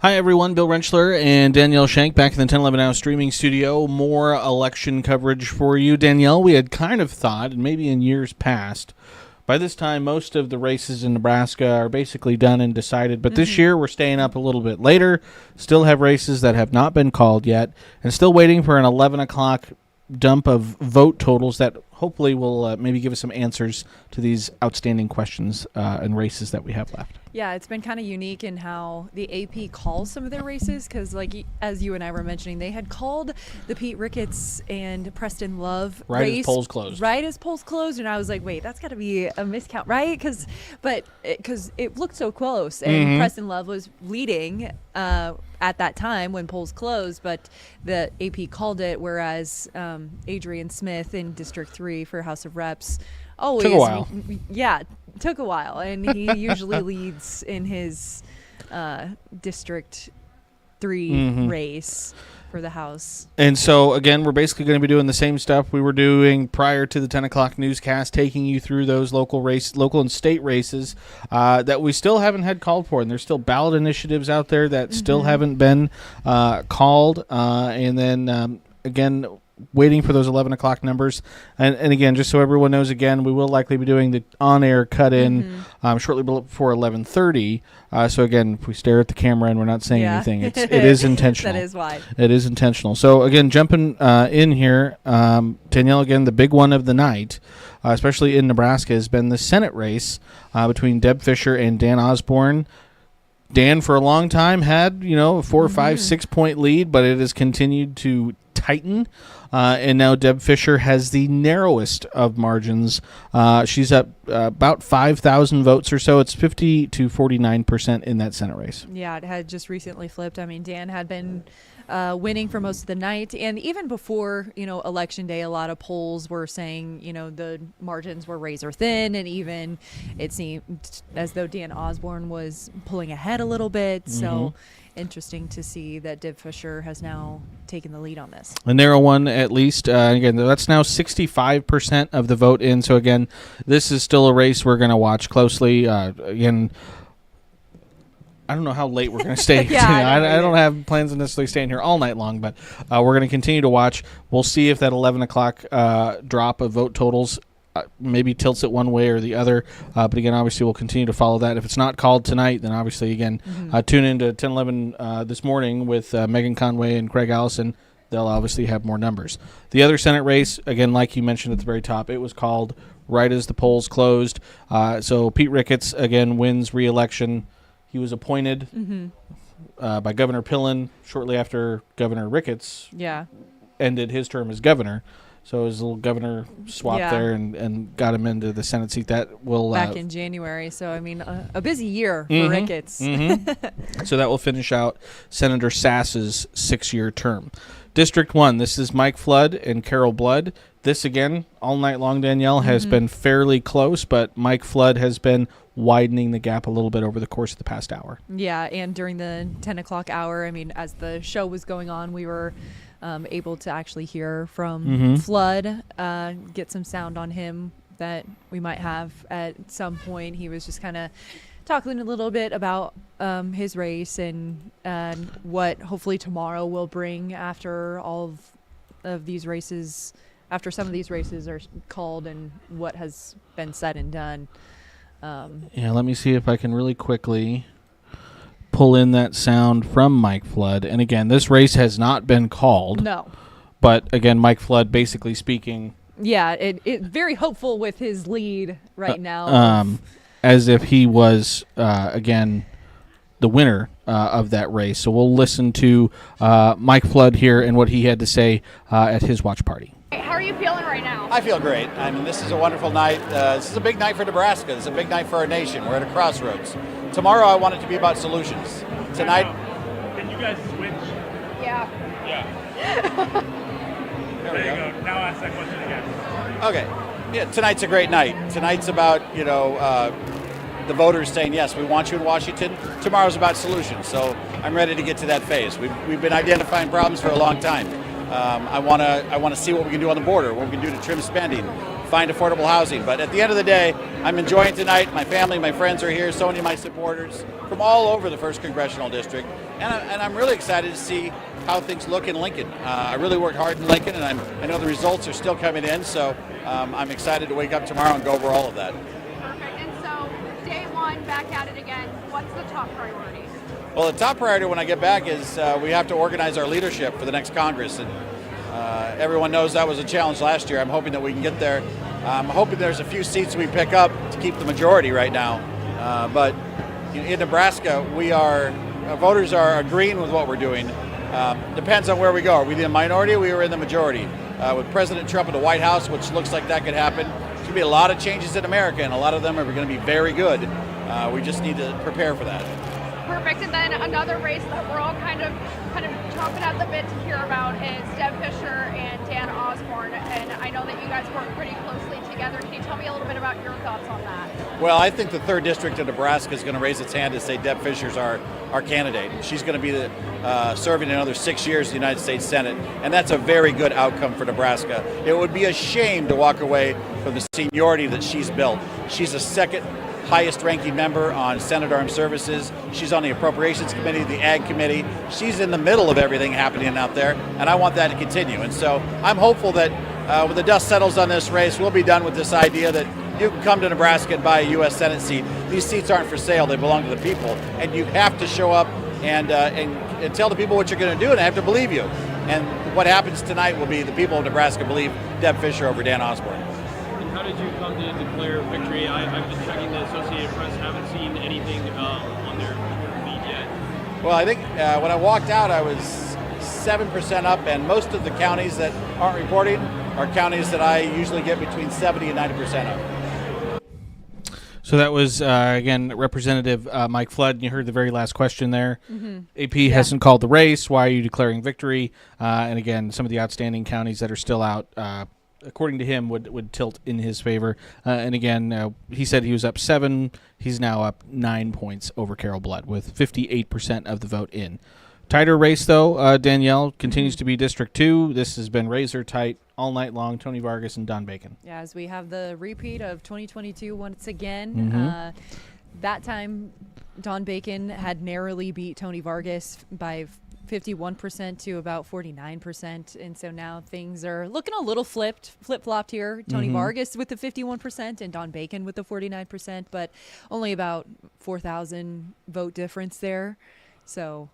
Hi, everyone. Bill Rentschler and Danielle Shank back in the 1011 Now streaming studio. More election coverage for you. Danielle, we had kind of thought, and maybe in years past, by this time, most of the races in Nebraska are basically done and decided. But this year, we're staying up a little bit later. Still have races that have not been called yet, and still waiting for an 11 o'clock dump of vote totals that hopefully will maybe give us some answers to these outstanding questions and races that we have left. Yeah, it's been kind of unique in how the AP calls some of their races because, like, as you and I were mentioning, they had called the Pete Ricketts and Preston Love race as polls closed. Right as polls closed, and I was like, wait, that's got to be a miscount, right? Because it looked so close, and Preston Love was leading at that time when polls closed, but the AP called it, whereas Adrian Smith in District 3 for House of Reps always took a while. Yeah, took a while, and he usually leads in his District 3 race for the House. And so, again, we're basically going to be doing the same stuff we were doing prior to the 10 o'clock newscast, taking you through those local and state races that we still haven't had called for. And there's still ballot initiatives out there that still haven't been called. And then, again, waiting for those 11 o'clock numbers. And again, just so everyone knows, again, we will likely be doing the on-air cut-in shortly before 11:30. So, again, if we stare at the camera and we're not saying anything, it is intentional. That is why. It is intentional. So, again, jumping in here, Danielle, again, the big one of the night, especially in Nebraska, has been the Senate race between Deb Fischer and Dan Osborne. Dan, for a long time, had, a 4, 5, 6 point lead, but it has continued to tighten. And now Deb Fischer has the narrowest of margins. She's up about 5,000 votes or so. It's 50 to 49% in that Senate race. Yeah, it had just recently flipped. I mean, Dan had been winning for most of the night. And even before, Election Day, a lot of polls were saying, the margins were razor thin. And even it seemed as though Dan Osborne was pulling ahead a little bit. So interesting to see that Deb Fischer has now taken the lead on this. A narrow one, at least. Again, that's now 65% of the vote in. So, again, this is still a race we're going to watch closely. Again, I don't know how late we're going to stay. I don't have plans of necessarily staying here all night long, but we're going to continue to watch. We'll see if that 11 o'clock drop of vote totals maybe tilts it one way or the other. But again, obviously, we'll continue to follow that. If it's not called tonight, then obviously, again, tune into 1011 this morning with Megan Conway and Craig Allison. They'll obviously have more numbers. The other Senate race, again, like you mentioned at the very top, it was called right as the polls closed. So Pete Ricketts, again, wins re-election. He was appointed by Governor Pillen shortly after Governor Ricketts ended his term as governor. So his little governor swap there and got him into the Senate seat. That will back in January. So, I mean, a busy year for Ricketts. So that will finish out Senator Sass's 6-year term. District 1, this is Mike Flood and Carol Blood. This, again, all night long, Danielle, has been fairly close, but Mike Flood has been widening the gap a little bit over the course of the past hour. Yeah, and during the 10 o'clock hour, I mean, as the show was going on, we were able to actually hear from Flood, get some sound on him that we might have at some point. He was just kind of talking a little bit about his race and what hopefully tomorrow will bring after all of these races, after some of these races are called and what has been said and done. Let me see if I can really quickly pull in that sound from Mike Flood. And again, this race has not been called. No. But again, Mike Flood basically speaking. Yeah, it very hopeful with his lead right now. As if he was, again, the winner of that race. So we'll listen to Mike Flood here and what he had to say at his watch party. How are you feeling right now? I feel great. I mean, this is a wonderful night. This is a big night for Nebraska. This is a big night for our nation. We're at a crossroads. Tomorrow, I want it to be about solutions. Tonight, can you guys switch? Yeah. There you go. Now ask that question again. Okay. Yeah, tonight's a great night. Tonight's about, the voters saying, yes, we want you in Washington. Tomorrow's about solutions. So I'm ready to get to that phase. We've been identifying problems for a long time. I want to see what we can do on the border, what we can do to trim spending, find affordable housing. But at the end of the day, I'm enjoying tonight. My family, my friends are here. So many of my supporters from all over the 1st Congressional District. And I'm really excited to see how things look in Lincoln. I really worked hard in Lincoln, and I know the results are still coming in. So I'm excited to wake up tomorrow and go over all of that. Perfect. And so, day one, back at it again. What's the top priority? Well, the top priority when I get back is we have to organize our leadership for the next Congress. And everyone knows that was a challenge last year. I'm hoping that we can get there. I'm hoping there's a few seats we pick up to keep the majority right now. But in Nebraska, voters are agreeing with what we're doing. Depends on where we go. Are we the minority or we were in the majority? With President Trump in the White House, which looks like that could happen, there's going to be a lot of changes in America, and a lot of them are going to be very good. We just need to prepare for that. Perfect. And then another race that we're all kind of chomping at the bit to hear about is Deb Fischer and Dan Osborne. And I know that you guys work pretty closely together. Can you tell me a little bit about your thoughts on that? Well, I think the 3rd District of Nebraska is going to raise its hand to say Deb Fischer's our candidate. She's going to be serving another 6 years in the United States Senate, and that's a very good outcome for Nebraska. It would be a shame to walk away from the seniority that she's built. She's the 2nd highest ranking member on Senate Armed Services. She's on the Appropriations Committee, the Ag Committee. She's in the middle of everything happening out there, and I want that to continue. And so I'm hopeful that when the dust settles on this race, we'll be done with this idea that you can come to Nebraska and buy a U.S. Senate seat. These seats aren't for sale. They belong to the people. And you have to show up and tell the people what you're going to do, and they have to believe you. And what happens tonight will be the people of Nebraska believe Deb Fischer over Dan Osborne. How did you come to declare victory? I've been checking the Associated Press, haven't seen anything on their feed yet. Well, I think when I walked out, I was 7% up, and most of the counties that aren't reporting are counties that I usually get between 70 and 90% up. So that was, again, Representative Mike Flood. You heard the very last question there. AP hasn't called the race. Why are you declaring victory? And again, some of the outstanding counties that are still out, according to him, would tilt in his favor. And again, he said he was up 7. He's now up 9 points over Carol Blood with 58% of the vote in. Tighter race, though. Danielle continues to be District 2. This has been razor tight all night long. Tony Vargas and Don Bacon. Yeah, as we have the repeat of 2022 once again. That time, Don Bacon had narrowly beat Tony Vargas by 51% to about 49%. And so now things are looking a little flip-flopped here. Tony Vargas with the 51% and Don Bacon with the 49%, but only about 4,000 vote difference there. So...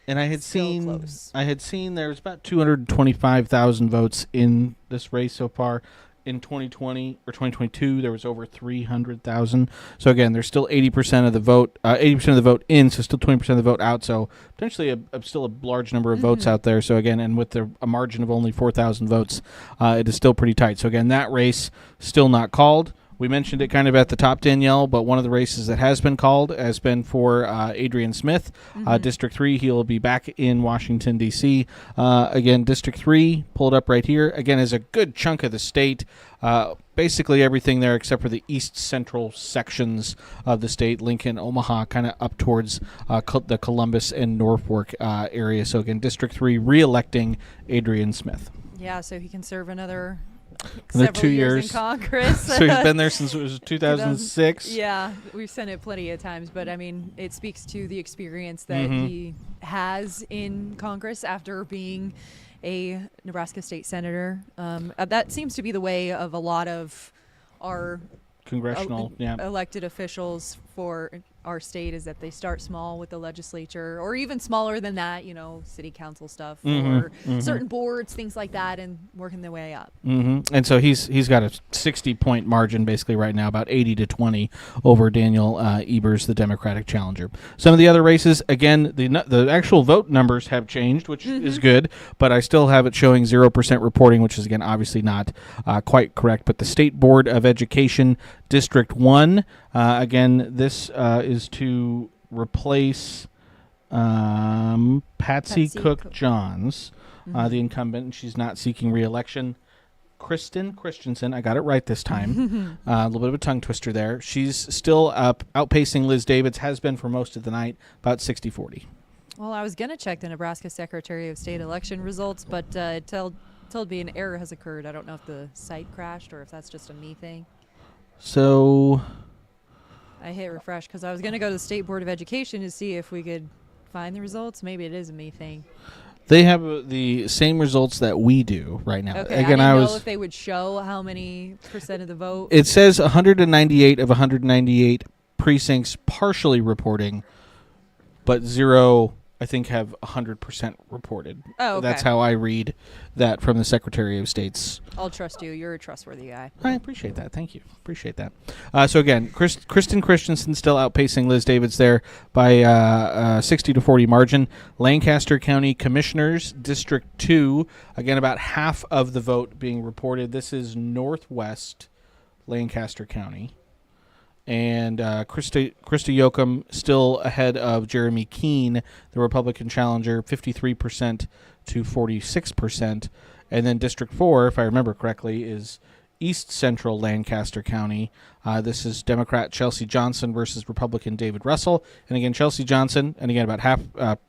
And I had still close. There was about 225,000 votes in this race so far. In 2020 or 2022, there was over 300,000. So again, there's still 80% of the vote, 80% of the vote in, so still 20% of the vote out. So potentially still a large number of votes out there. So again, and with a margin of only 4,000 votes, it is still pretty tight. So again, that race still not called. We mentioned it kind of at the top, Danielle, but one of the races that has been called has been for Adrian Smith, District 3. He'll be back in Washington, D.C. Again, District 3, pulled up right here, again, is a good chunk of the state. Basically everything there except for the east central sections of the state, Lincoln, Omaha, kind of up towards the Columbus and Norfolk area. So again, District 3 re-electing Adrian Smith. Yeah, so he can serve another 2 years in Congress. So he's been there since it was 2006. Yeah, we've seen it plenty of times, but I mean, it speaks to the experience that he has in Congress after being a Nebraska state senator. That seems to be the way of a lot of our Congressional elected officials for our state, is that they start small with the legislature, or even smaller than that, city council stuff, or certain boards, things like that, and working their way up. And so he's got a 60-point margin basically right now, about 80-20 over Daniel Ebers, the Democratic challenger. Some of the other races, again, the actual vote numbers have changed, which is good, but I still have it showing 0% reporting, which is, again, obviously not quite correct. But the State Board of Education, District 1, again, this is to replace Patsy Cook Johns, the incumbent, and she's not seeking re-election. Kristen Christensen, I got it right this time. A little bit of a tongue twister there. She's still outpacing Liz Davids, has been for most of the night, about 60-40. Well, I was going to check the Nebraska Secretary of State election results, but told me an error has occurred. I don't know if the site crashed or if that's just a me thing. So I hit refresh because I was going to go to the State Board of Education to see if we could find the results. Maybe it is a me thing. they have the same results that we do right now. Okay, Again, I I didn't was. know if they would show how many percent of the vote. It says 198 of 198 precincts partially reporting, but 0, I think, have 100% reported. Oh, okay. That's how I read that from the Secretary of State's. I'll trust you. You're a trustworthy guy. I appreciate that. Thank you. Appreciate that. So again, Kristen Christensen still outpacing Liz Davids there by 60 to 40 margin. Lancaster County Commissioners, District 2, again about half of the vote being reported. This is northwest Lancaster County. And Krista Yoakum still ahead of Jeremy Keene, the Republican challenger, 53% to 46%. And then District 4, if I remember correctly, is East Central Lancaster County. This is Democrat Chelsea Johnson versus Republican David Russell. And again, Chelsea Johnson, and again, about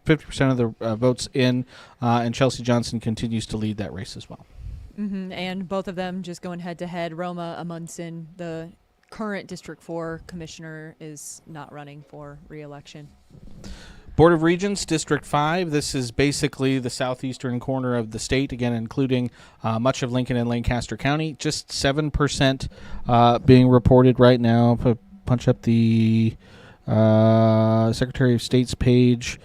50% of the votes in, and Chelsea Johnson continues to lead that race as well. Mm-hmm. And both of them just going head-to-head. Roma Amundsen, the current District 4 commissioner, is not running for re-election. Board of Regents, District 5. This is basically the southeastern corner of the state, again, including much of Lincoln and Lancaster County. Just 7% being reported right now. If I punch up the Secretary of State's page,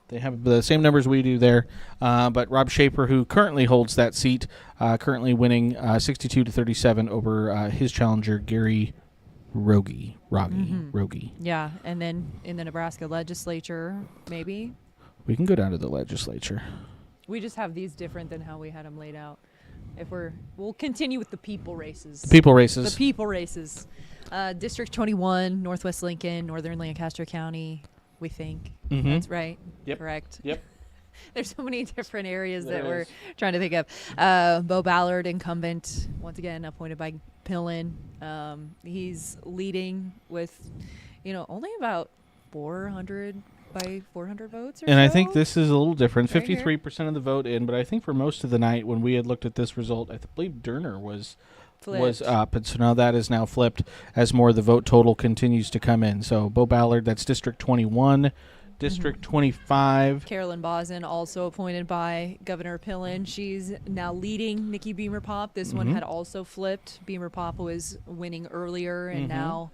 they have the same numbers we do there. But Rob Shaper, who currently holds that seat, currently winning 62 to 37 over his challenger, Gary Rogie. Yeah, and then in the Nebraska legislature, maybe. We can go down to the legislature. We just have these different than how we had them laid out. We'll continue with the people races. The people races. The people races. District 21, Northwest Lincoln, Northern Lancaster County, we think. Mhm. That's right. Yep. Correct. Yep. There's so many different areas There that we're is. trying to think of. Bo Ballard, incumbent, once again appointed by Pillen. He's leading with, only about 400 by 400 votes or And so. I think this is a little different. Right here. 53% of the vote in, but I think for most of the night when we had looked at this result, I believe Derner was Flipped. up, and so now that is now flipped as more of the vote total continues to come in. So Bo Ballard, that's District 21. District 25. Carolyn Bosin, also appointed by Governor Pillen. She's now leading Nikki Beamer Pop. This one had also flipped. Beamer Pop was winning earlier, and now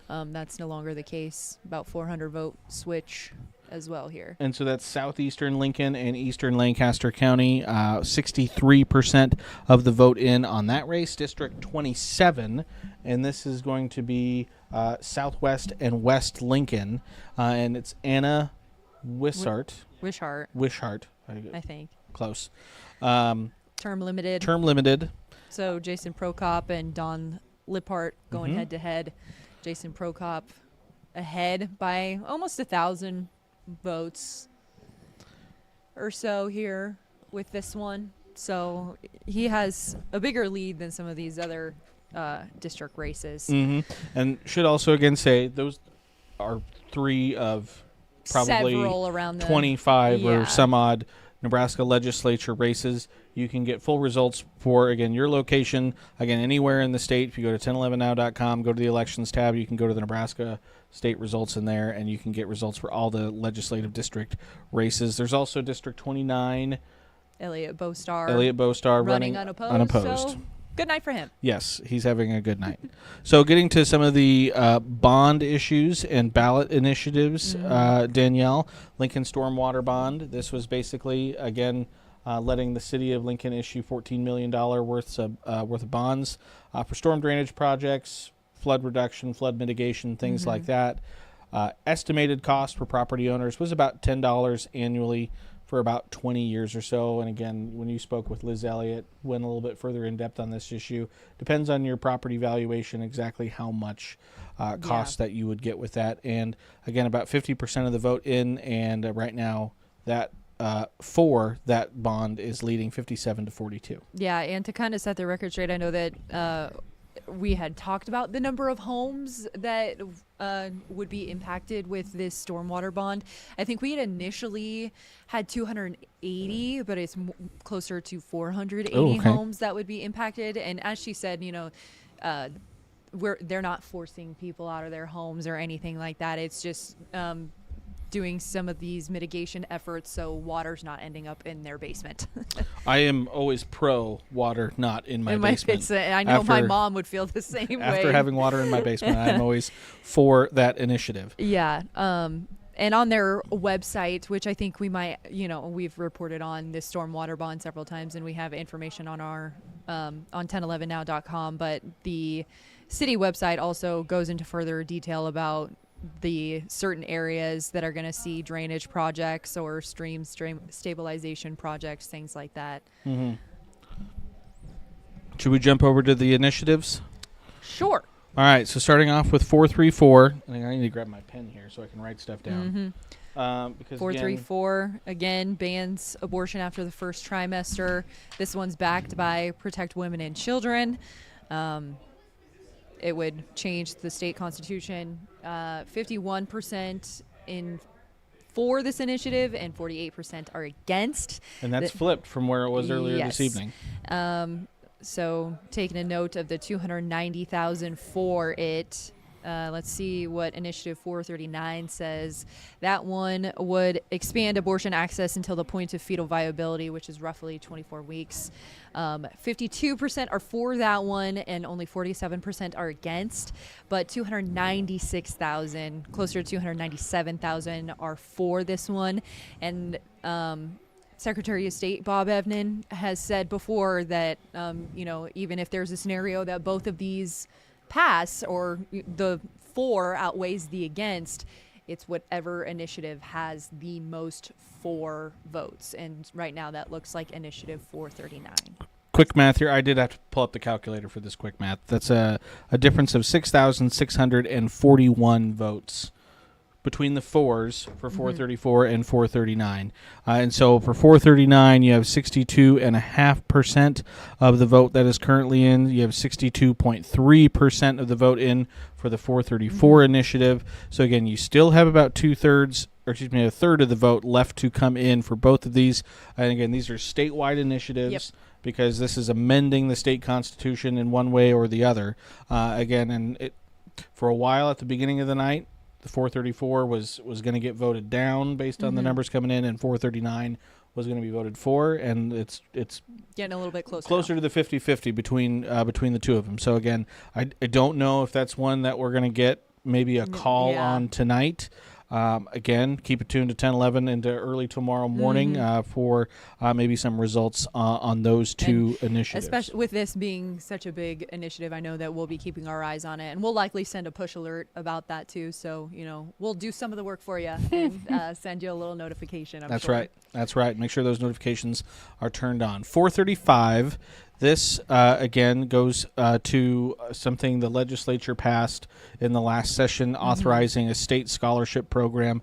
that's no longer the case. About 400 vote switch as well here. And so that's southeastern Lincoln and eastern Lancaster County. 63% of the vote in on that race. District 27, and this is going to be southwest and west Lincoln, and it's Anna Wishart. Wishart, I think. Close. Term limited. Term limited. So Jason Prokop and Don Liphart going head to head. Jason Prokop ahead by almost 1,000 votes or so here with this one. So he has a bigger lead than some of these other district races. And should also again say those are 3 of probably Several around the 25 yeah. or some odd Nebraska legislature races. You can get full results for, again, your location, again, anywhere in the state. If you go to 1011now.com, go to the elections tab, you can go to the Nebraska state results in there, and you can get results for all the legislative district races. There's also District 29. Elliot Bostar running unopposed. So good night for him. Yes, he's having a good night. So getting to some of the bond issues and ballot initiatives, Danielle, Lincoln Stormwater Bond. This was basically, again, letting the city of Lincoln issue $14 million worth of bonds for storm drainage projects, flood reduction, flood mitigation, things like that. Estimated cost for property owners was about $10 annually for about 20 years or so. And again, when you spoke with Liz Elliott, went a little bit further in depth on this issue. Depends on your property valuation exactly how much cost that you would get with that. And again, about 50% of the vote in, and right now that for that bond is leading 57 to 42. Yeah, and to kind of set the record straight, I know that we had talked about the number of homes that would be impacted with this stormwater bond. I think we had initially had 280, but it's closer to 480 homes that would be impacted. And as she said, they're not forcing people out of their homes or anything like that. It's just doing some of these mitigation efforts so water's not ending up in their basement. I am always pro water not in my basement. I know my mom would feel the same way. After having water in my basement, I'm always for that initiative. Yeah. And on their website, which I think we might, we've reported on this stormwater bond several times, and we have information on our on 1011now.com, but the city website also goes into further detail about the certain areas that are going to see drainage projects or stream stabilization projects, things like that. Mm-hmm. Should we jump over to the initiatives? Sure. All right, so starting off with 434. I think I need to grab my pen here so I can write stuff down. Because 434 again bans abortion after the first trimester. This one's backed by Protect Women and Children. It would change the state constitution. 51% for this initiative and 48% are against. And that's flipped from where it was earlier this evening. So taking a note of the 290,000 for it. Let's see what Initiative 439 says. That one would expand abortion access until the point of fetal viability, which is roughly 24 weeks. 52% are for that one, and only 47% are against. But 296,000, closer to 297,000, are for this one. And Secretary of State Bob Evnen has said before that, even if there's a scenario that both of these pass or the for outweighs the against, it's whatever initiative has the most for votes. And right now that looks like Initiative 439. Quick math here. I did have to pull up the calculator for this quick math. That's a difference of 6,641 votes between the fours for 434 and 439. And so for 439, you have 62.5% of the vote that is currently in. You have 62.3% of the vote in for the 434 initiative. So again, you still have about a third of the vote left to come in for both of these. And again, these are statewide initiatives. Yep. Because this is amending the state constitution in one way or the other. For a while at the beginning of the night, the 434 was going to get voted down based on the numbers coming in, and 439 was going to be voted for, and it's getting a little bit closer to the 50-50 between the two of them. So again, I don't know if that's one that we're going to get maybe a call on tonight. Again, keep it tuned to 1011 into early tomorrow morning for maybe some results on those two initiatives. Especially with this being such a big initiative, I know that we'll be keeping our eyes on it, and we'll likely send a push alert about that too. So, we'll do some of the work for you and send you a little notification. That's right. That's right. Make sure those notifications are turned on. 435. This, again, goes to something the legislature passed in the last session, authorizing a state scholarship program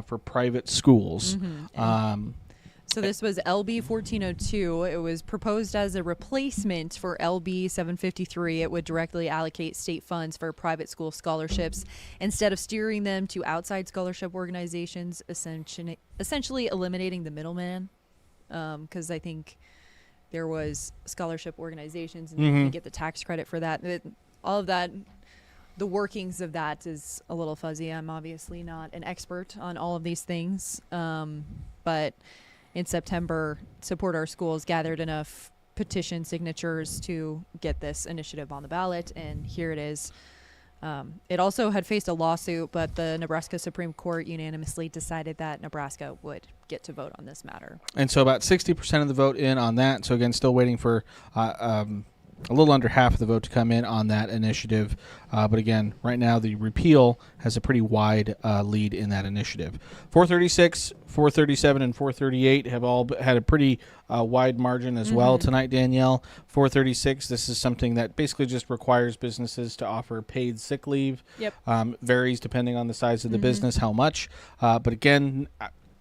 for private schools. So this was LB 1402. It was proposed as a replacement for LB 753. It would directly allocate state funds for private school scholarships instead of steering them to outside scholarship organizations, essentially eliminating the middleman, because I think there was scholarship organizations and you get the tax credit for that. All of that, the workings of that is a little fuzzy. I'm obviously not an expert on all of these things. But in September, Support Our Schools gathered enough petition signatures to get this initiative on the ballot, and here it is. It also had faced a lawsuit, but the Nebraska Supreme Court unanimously decided that Nebraska would get to vote on this matter. And so about 60% of the vote in on that. So again, still waiting for a little under half of the vote to come in on that initiative. But again, right now the repeal has a pretty wide lead in that initiative. 436, 437, and 438 have all had a pretty wide margin as well tonight, Danielle. 436, this is something that basically just requires businesses to offer paid sick leave. Yep. Varies depending on the size of the business, how much. But again,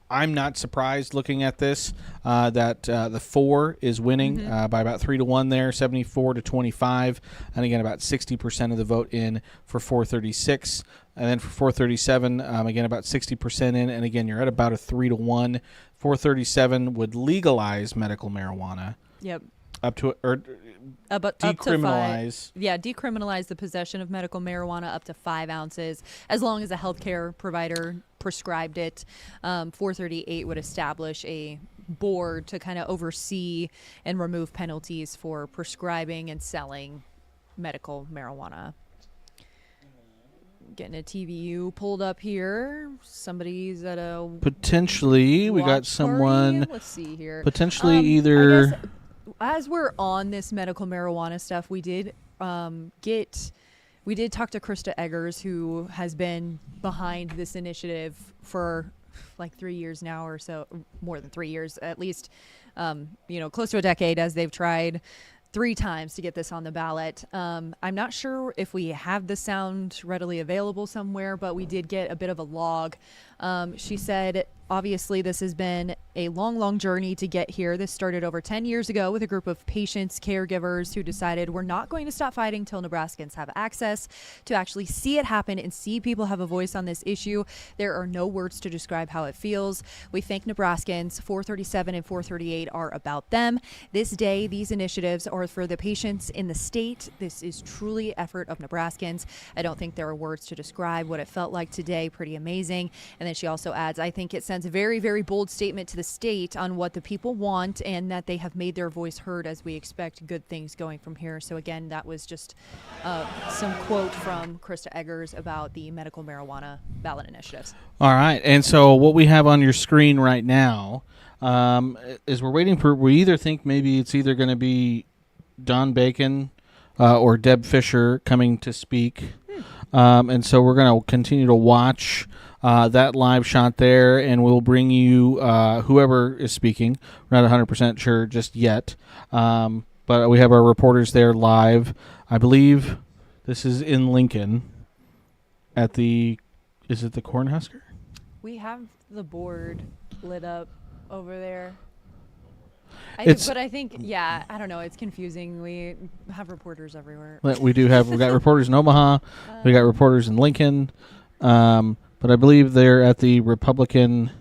I'm not surprised looking at this that the 4 is winning by about 3-1 there, 74-25, and again about 60% of the vote in for 436, and then for 437, again about 60% in, and again you're at about a 3-1. 437 would legalize medical marijuana. Yep. up to or Up to 5. decriminalize. Yeah, decriminalize the possession of medical marijuana up to 5 ounces, as long as a healthcare provider prescribed it. 438 would establish a board to kind of oversee and remove penalties for prescribing and selling medical marijuana. Getting a TVU pulled up here. Somebody's at a Potentially, we got watch someone. party. Let's see here. Potentially I either. guess as we're on this medical marijuana stuff, we did talk to Krista Eggers, who has been behind this initiative for like 3 years now, or so, more than 3 years at least. Close to a decade, as they've tried 3 times to get this on the ballot. I'm not sure if we have the sound readily available somewhere, but we did get a bit of a log. She said, obviously, this has been a long, long journey to get here. This started over 10 years ago with a group of patients, caregivers who decided we're not going to stop fighting till Nebraskans have access to actually see it happen and see people have a voice on this issue. There are no words to describe how it feels. We thank Nebraskans. 437 and 438 are about them. This day, these initiatives are for the patients in the state. This is truly effort of Nebraskans. I don't think there are words to describe what it felt like today. Pretty amazing. And then she also adds, I think it sends a very, very bold statement to the state on what the people want and that they have made their voice heard as we expect good things going from here. So again, that was just some quote from Krista Eggers about the medical marijuana ballot initiatives. All right, and so what we have on your screen right now is we're waiting for. We either think maybe it's either going to be Don Bacon or Deb Fisher coming to speak, and so we're going to continue to watch that live shot there, and we'll bring you whoever is speaking. We're not 100% sure just yet, but we have our reporters there live. I believe this is in Lincoln at the, is it the Cornhusker? We have the board lit up over there. I think, I don't know. It's confusing. We have reporters everywhere. We do have. We've got reporters in Omaha. We got reporters in Lincoln. But I believe they're at the Republican.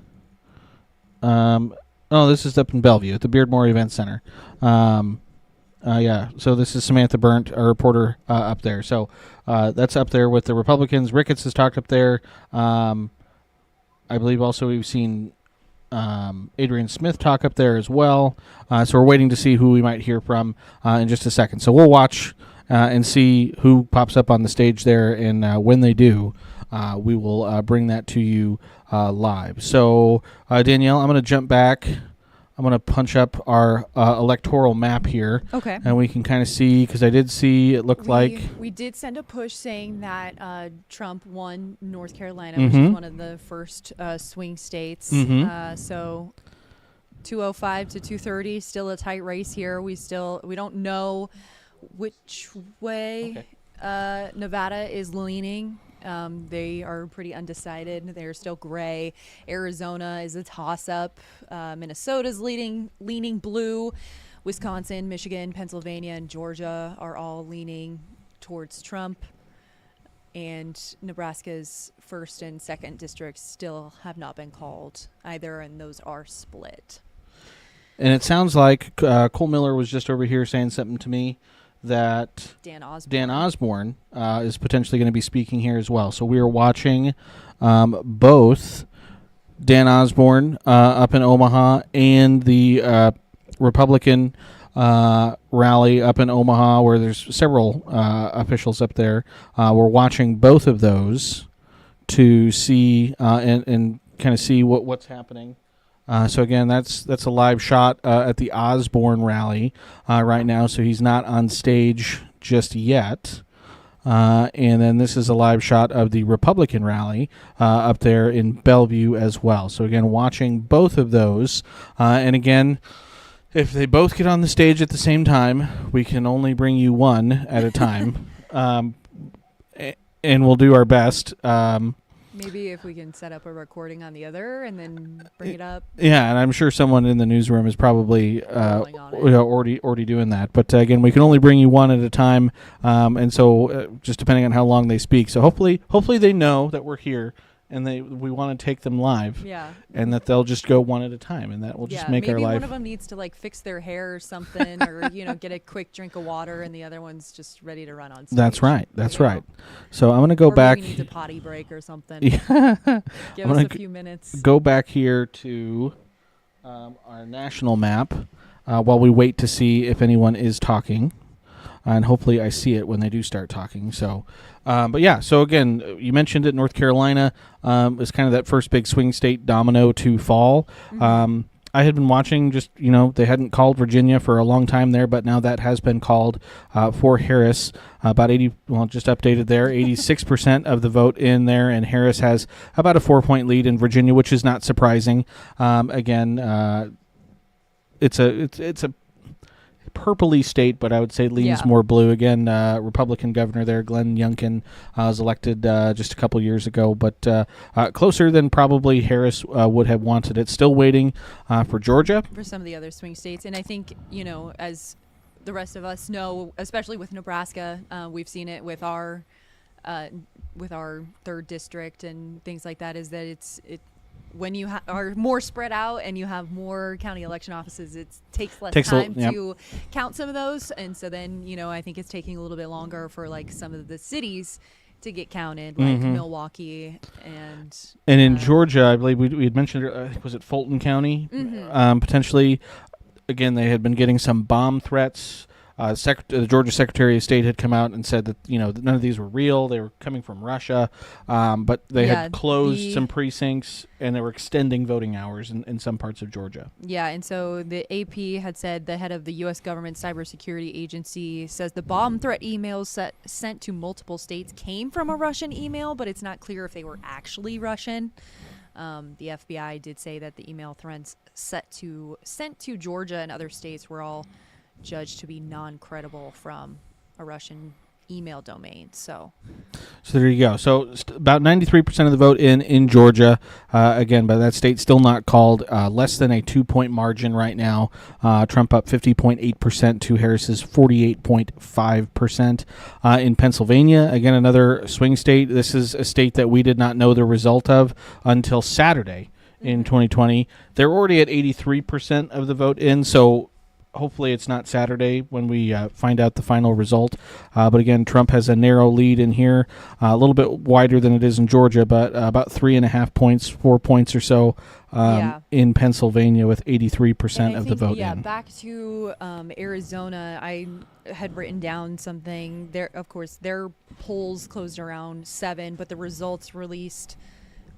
This is up in Bellevue at the Beardmore Event Center. So this is Samantha Burnt, our reporter up there. So that's up there with the Republicans. Ricketts has talked up there. I believe also we've seen Adrian Smith talk up there as well. So we're waiting to see who we might hear from in just a second. So we'll watch and see who pops up on the stage there, and when they do, we will bring that to you live. So, Danielle, I'm going to jump back. I'm going to punch up our electoral map here. Okay. And we can kind of see, because I did see it looked like... We did send a push saying that Trump won North Carolina, which is one of the first swing states. So 205 to 230, still a tight race here. We don't know which way Nevada is leaning. They are pretty undecided. They're still gray. Arizona is a toss-up. Minnesota's leaning blue. Wisconsin, Michigan, Pennsylvania, and Georgia are all leaning towards Trump. And Nebraska's 1st and 2nd districts still have not been called either, and those are split. And it sounds like Cole Miller was just over here saying something to me that Dan Osborne is potentially going to be speaking here as well. So we are watching both Dan Osborne up in Omaha and the Republican rally up in Omaha, where there's several officials up there. We're watching both of those to see and kind of see what's happening. So again, that's a live shot at the Osborne rally right now. So he's not on stage just yet. And then this is a live shot of the Republican rally up there in Bellevue as well. So again, watching both of those. And again, if they both get on the stage at the same time, we can only bring you one at a time. And we'll do our best. Maybe if we can set up a recording on the other and then bring it up. Yeah, and I'm sure someone in the newsroom is probably already doing that. But again, we can only bring you one at a time, and so just depending on how long they speak. So hopefully they know that we're here and we want to take them live, Yeah. and that they'll just go one at a time, and that will just make our maybe life. one of them needs to like fix their hair or something, or get a quick drink of water, and the other one's just ready to run on stage. That's right. That's You know? right. So I'm gonna go Or back. maybe needs a potty break or something. Yeah. Give I'm us gonna a few minutes. Go back here to our national map while we wait to see if anyone is talking. And hopefully I see it when they do start talking. So, but yeah, so again, you mentioned it, North Carolina is kind of that first big swing state domino to fall. I had been watching they hadn't called Virginia for a long time there, but now that has been called for Harris. About just updated there, 86% of the vote in there, and Harris has about a 4-point lead in Virginia, which is not surprising. Again, it's a purpley state, but I would say leans more blue. Again, Republican governor there, Glenn Youngkin, was elected just a couple years ago, but closer than probably Harris would have wanted it. Still waiting for Georgia. For some of the other swing states. And I think, as the rest of us know, especially with Nebraska, we've seen it with our 3rd district and things like that, is that when you are more spread out and you have more county election offices, it takes less time to count some of those. And so then, I think it's taking a little bit longer for like some of the cities to get counted, like Milwaukee and in Georgia, I believe we had mentioned, was it Fulton County? Potentially, again, they had been getting some bomb threats. The Georgia Secretary of State had come out and said that that none of these were real; they were coming from Russia. But they had closed some precincts, and they were extending voting hours in some parts of Georgia. Yeah, and so the AP had said the head of the U.S. government cybersecurity agency says the bomb threat emails sent to multiple states came from a Russian email, but it's not clear if they were actually Russian. The FBI did say that the email threats sent to Georgia and other states were all judged to be non-credible from a Russian email domain. So there you go. So about 93% of the vote in Georgia. Again, by that state, still not called. Less than a 2-point margin right now. Trump up 50.8% to Harris's 48.5%. In Pennsylvania, again, another swing state. This is a state that we did not know the result of until Saturday in 2020. They're already at 83% of the vote in, so hopefully it's not Saturday when we find out the final result. But again, Trump has a narrow lead in here, a little bit wider than it is in Georgia, but about 3.5 points, 4 points or so in Pennsylvania with 83% of the vote in. Back to Arizona, I had written down something. There, of course, their polls closed around 7, but the results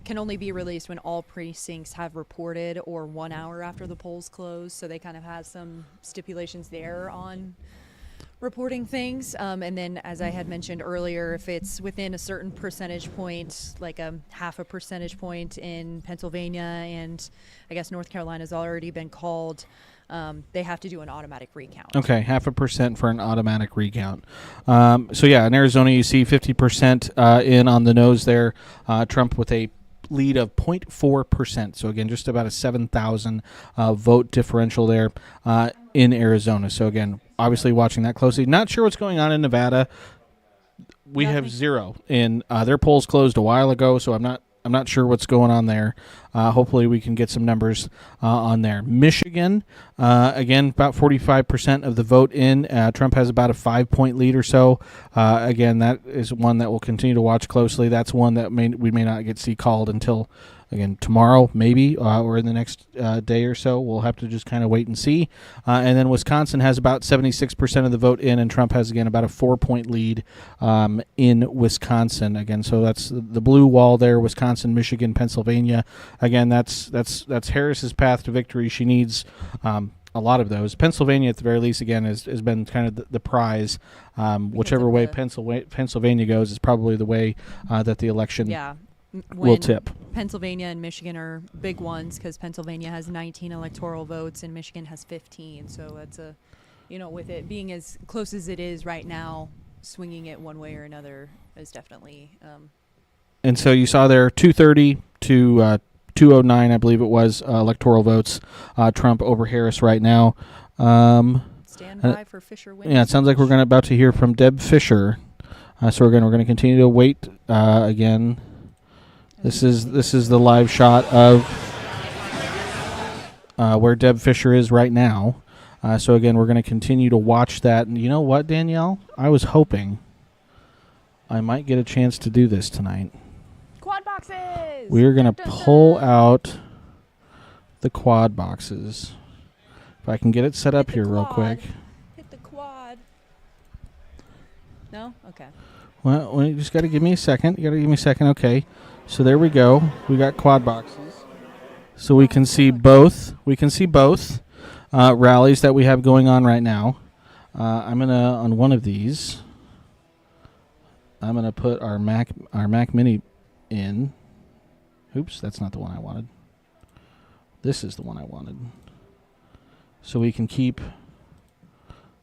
can only be released when all precincts have reported or 1 hour after the polls close. So they kind of have some stipulations there on reporting things. And then, as I had mentioned earlier, if it's within a certain percentage point, like a 0.5 percentage point in Pennsylvania, and I guess North Carolina's already been called, they have to do an automatic recount. Okay, 0.5% for an automatic recount. So yeah, in Arizona, you see 50% in on the nose there. Trump with a lead of 0.4%. So again, just about a 7,000 vote differential there in Arizona. So again, obviously watching that closely. Not sure what's going on in Nevada. We have 0 in their polls closed a while ago, so I'm not sure what's going on there. Hopefully we can get some numbers on there. Michigan, again, about 45% of the vote in. Trump has about a 5-point lead or so. Again, that is one that we'll continue to watch closely. That's one that we may not get to see called until, again, tomorrow maybe, or in the next day or so. We'll have to just kind of wait and see. And then Wisconsin has about 76% of the vote in, and Trump has, again, about a 4-point lead in Wisconsin. Again, so that's the blue wall there, Wisconsin, Michigan, Pennsylvania. Again, that's Harris's path to victory. She needs a lot of those. Pennsylvania, at the very least, again, has been kind of the prize. Whichever way Pennsylvania goes is probably the way that the election will tip. Pennsylvania and Michigan are big ones because Pennsylvania has 19 electoral votes and Michigan has 15. So that's with it being as close as it is right now, swinging it one way or another is definitely. And so you saw there 230 to 209, I believe it was, electoral votes. Trump over Harris right now. Stand by for Fisher wins. Yeah, it sounds like we're about to hear from Deb Fisher. So we're going to continue to wait again. This is the live shot of where Deb Fisher is right now. So again, we're going to continue to watch that. And you know what, Danielle? I was hoping I might get a chance to do this tonight. Quad boxes! We're going to pull out the quad boxes. If I can get it set up here real quick. Hit the quad. No? Okay. Well, you just got to give me a second. You got to give me a second. Okay. So there we go. We got quad boxes. So we can see both. We can see both rallies that we have going on right now. I'm gonna on one of these. I'm gonna put our Mac Mini in. Oops, that's not the one I wanted. This is the one I wanted. So we can keep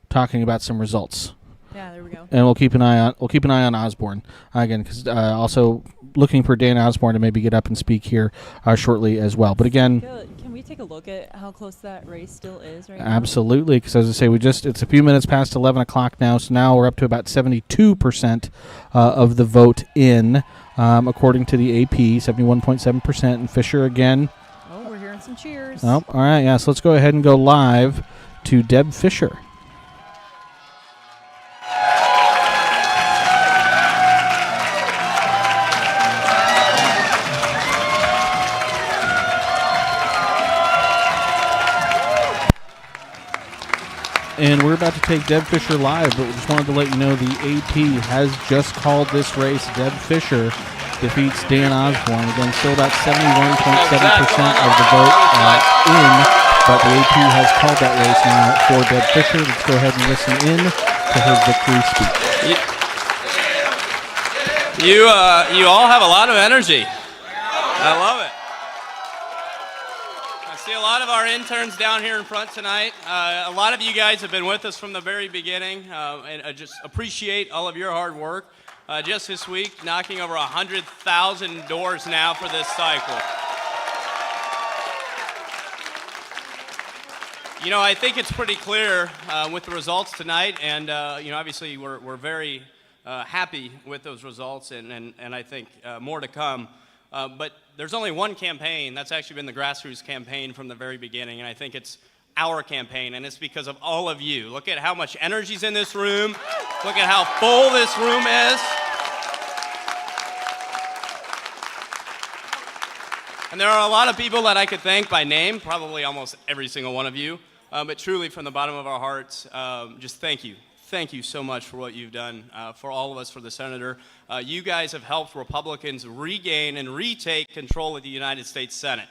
talking about some results. Yeah, there we go. And we'll keep an eye on Osborne again, because also looking for Dan Osborne to maybe get up and speak here shortly as well. But again, Can we take a look at how close that race still is right now? absolutely, because as I say, it's a few minutes past 11 o'clock now, so now we're up to about 72% of the vote in, according to the AP, 71.7%. And Fisher again. Oh, we're hearing some cheers. Oh, all right, yeah. So let's go ahead and go live to Deb Fisher. And we're about to take Deb Fisher live, but we just wanted to let you know the AP has just called this race. Deb Fisher defeats Dan Osborne. Again, still about 71.7% of the vote in, but the AP has called that race now for Deb Fisher. Let's go ahead and listen in to her victory speech. You all have a lot of energy. I love it. I see a lot of our interns down here in front tonight. A lot of you guys have been with us from the very beginning, and I just appreciate all of your hard work. Just this week, knocking over 100,000 doors now for this cycle. You know, I think it's pretty clear with the results tonight, and you know, obviously we're very happy with those results, and I think more to come. But there's only one campaign that's actually been the grassroots campaign from the very beginning, and I think it's our campaign, and it's because of all of you. Look at how much energy's in this room. Look at how full this room is. And there are a lot of people that I could thank by name, probably almost every single one of you, but truly from the bottom of our hearts, just thank you. Thank you so much for what you've done for all of us, for the Senator. You guys have helped Republicans regain and retake control of the United States Senate.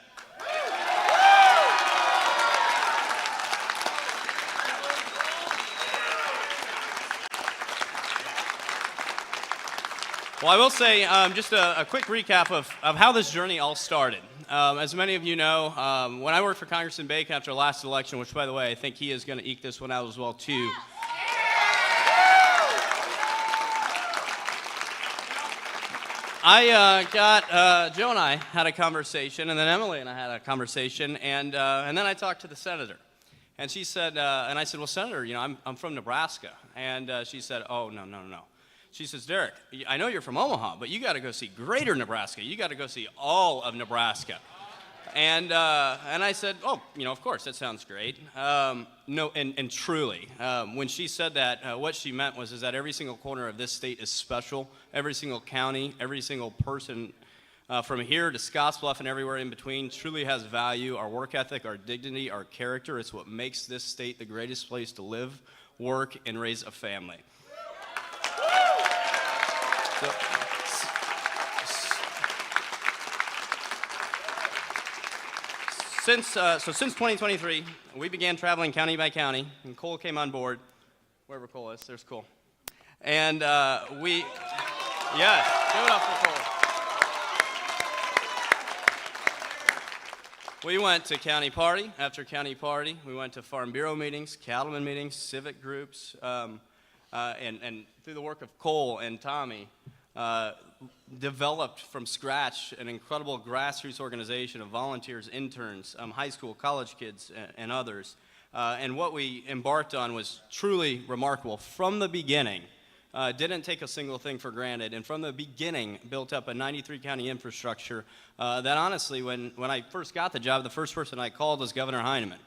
Well, I will say just a quick recap of how this journey all started. As many of you know, when I worked for Congressman Bacon after last election, which, by the way, I think he is going to eke this one out as well, too. Joe and I had a conversation, and then Emily and I had a conversation, and then I talked to the Senator. And she said, and I said, well, Senator, you know, I'm from Nebraska. And she said, oh, no. She says, Derek, I know you're from Omaha, but you got to go see greater Nebraska. You got to go see all of Nebraska. And I said, oh, you know, of course, that sounds great. No, and truly, when she said that, what she meant was that every single corner of this state is special. Every single county, every single person from here to Scottsbluff and everywhere in between truly has value. Our work ethic, our dignity, our character, it's what makes this state the greatest place to live, work, and raise a family. Since 2023, we began traveling county by county, and Cole came on board. Wherever Cole is, there's Cole. And yes, give it up for Cole. We went to county party after county party. We went to Farm Bureau meetings, cattlemen meetings, civic groups, and through the work of Cole and Tommy, developed from scratch an incredible grassroots organization of volunteers, interns, high school, college kids, and others. And what we embarked on was truly remarkable. From the beginning, didn't take a single thing for granted, and from the beginning built up a 93-county infrastructure that honestly, when I first got the job, the first person I called was Governor Heineman.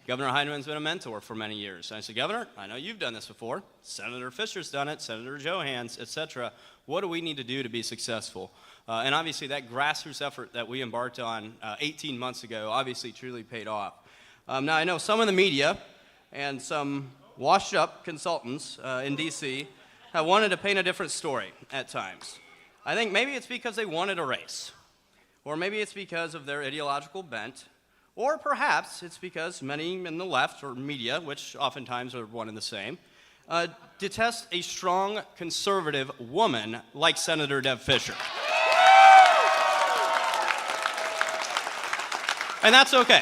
Governor Heineman's been a mentor for many years. And I said, Governor, I know you've done this before. Senator Fisher's done it, Senator Johans, etc. What do we need to do to be successful? And obviously that grassroots effort that we embarked on 18 months ago obviously truly paid off. Now I know some in the media and some washed up consultants in DC have wanted to paint a different story at times. I think maybe it's because they wanted a race, or maybe it's because of their ideological bent, or perhaps it's because many in the left or media, which oftentimes are one and the same, detest a strong conservative woman like Senator Deb Fischer. And that's okay.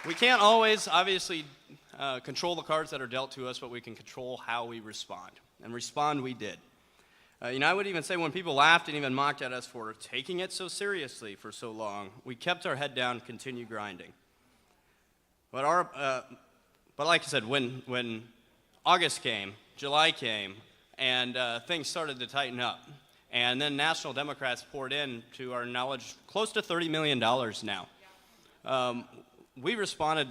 We can't always, obviously, control the cards that are dealt to us, but we can control how we respond. And respond we did. I would even say when people laughed and even mocked at us for taking it so seriously for so long, we kept our head down, continued grinding. But like I said, when August came, July came, and things started to tighten up, and then National Democrats poured in, to our knowledge, close to $30 million now.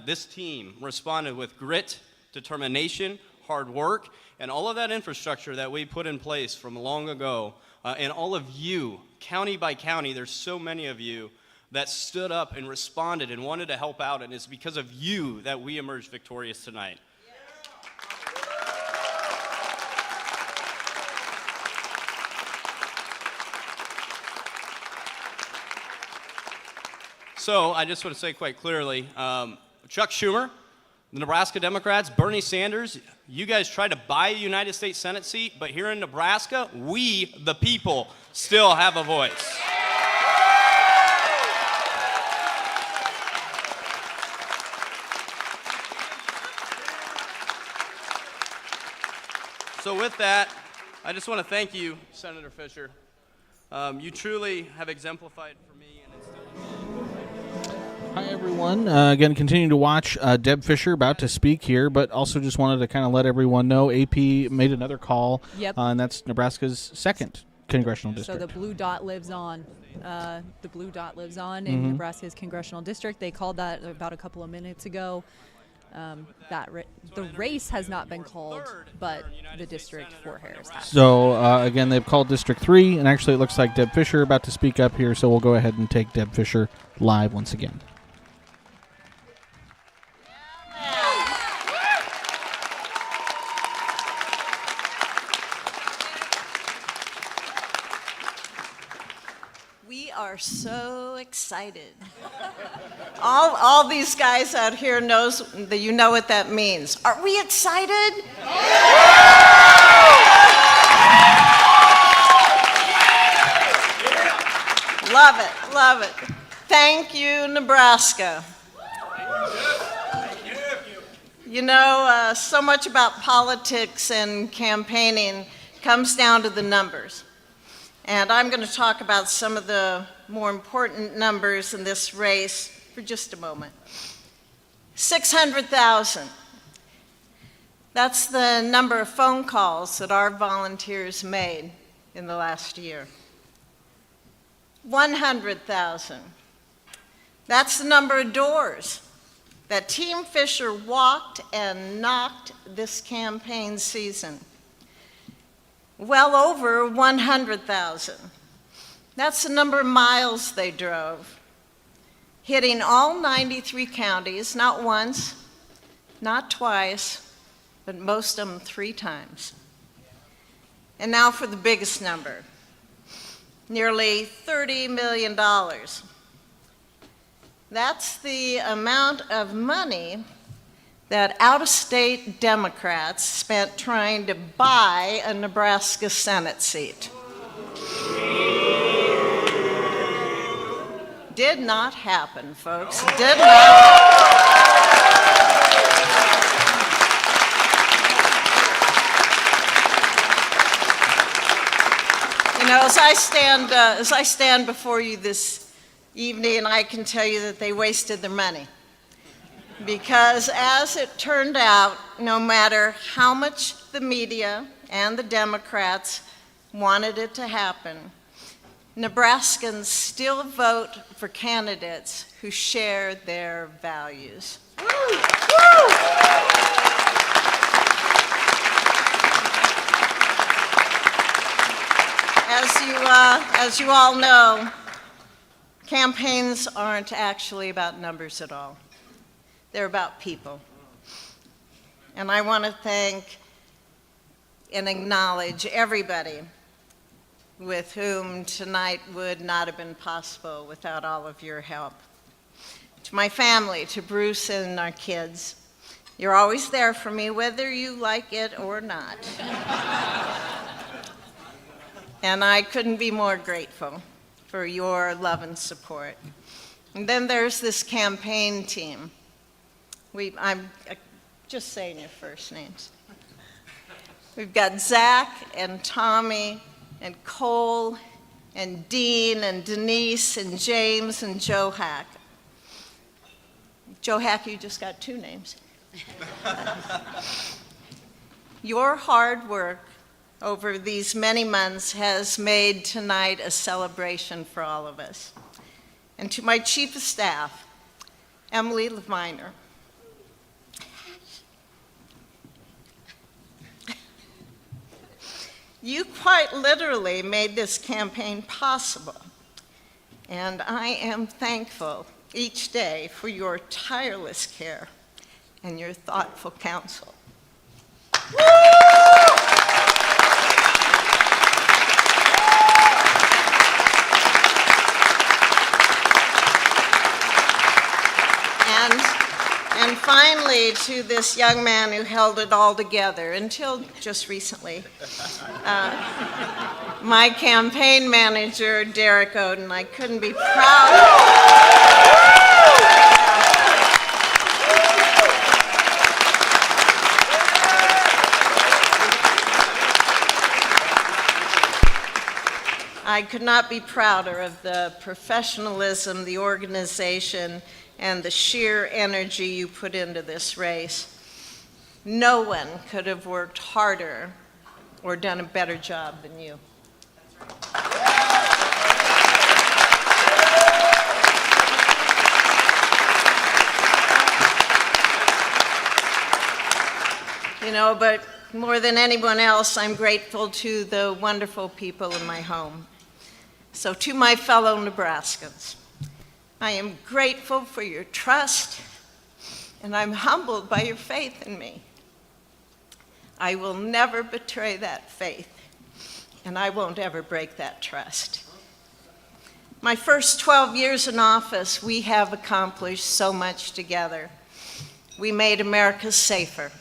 This team responded with grit, determination, hard work, and all of that infrastructure that we put in place from long ago, and all of you, county by county, there's so many of you that stood up and responded and wanted to help out, and it's because of you that we emerged victorious tonight. So I just want to say quite clearly, Chuck Schumer, the Nebraska Democrats, Bernie Sanders, you guys tried to buy a United States Senate seat, but here in Nebraska, we, the people, still have a voice. So with that, I just want to thank you, Senator Fisher. You truly have exemplified for me and instilled in me. Hi, everyone. Again, continue to watch Deb Fisher about to speak here, but also just wanted to kind of let everyone know AP made another call, and that's Nebraska's second congressional district. So the blue dot lives on. The blue dot lives on in Nebraska's congressional district. They called that about a couple of minutes ago. The race has not been called, but the district for Harris has. So, again, they've called District 3, and actually it looks like Deb Fisher about to speak up here, so we'll go ahead and take Deb Fisher live once again. We are so excited. All these guys out here knows that you know what that means. Are we excited? Love it, love it. Thank you, Nebraska. You know, so much about politics and campaigning comes down to the numbers. And I'm going to talk about some of the more important numbers in this race for just a moment. 600,000. That's the number of phone calls that our volunteers made in the last year. 100,000. That's the number of doors that Team Fisher walked and knocked this campaign season. Well over 100,000. That's the number of miles they drove, hitting all 93 counties, not once, not twice, but most of them 3 times. And now for the biggest number, nearly $30 million. That's the amount of money that out-of-state Democrats spent trying to buy a Nebraska Senate seat. Did not happen, folks. Did not. You know, as I stand before you this evening, I can tell you that they wasted their money. Because as it turned out, no matter how much the media and the Democrats wanted it to happen, Nebraskans still vote for candidates who share their values. As you all know, campaigns aren't actually about numbers at all. They're about people. And I want to thank and acknowledge everybody with whom tonight would not have been possible without all of your help. To my family, to Bruce and our kids, you're always there for me, whether you like it or not. And I couldn't be more grateful for your love and support. And then there's this campaign team. I'm just saying your first names. We've got Zach and Tommy and Cole and Dean and Denise and James and Joe Hack. Joe Hack, you just got 2 names. Your hard work over these many months has made tonight a celebration for all of us. And to my chief of staff, Emily Leviner, you quite literally made this campaign possible, and I am thankful each day for your tireless care and your thoughtful counsel. And finally, to this young man who held it all together until just recently, my campaign manager, Derek Oden. I couldn't be I could not be prouder of the professionalism, the organization, and the sheer energy you put into this race. No one could have worked harder or done a better job than you. But more than anyone else, I'm grateful to the wonderful people in my home. So to my fellow Nebraskans, I am grateful for your trust, and I'm humbled by your faith in me. I will never betray that faith, and I won't ever break that trust. My first 12 years in office, we have accomplished so much together. We made America safer,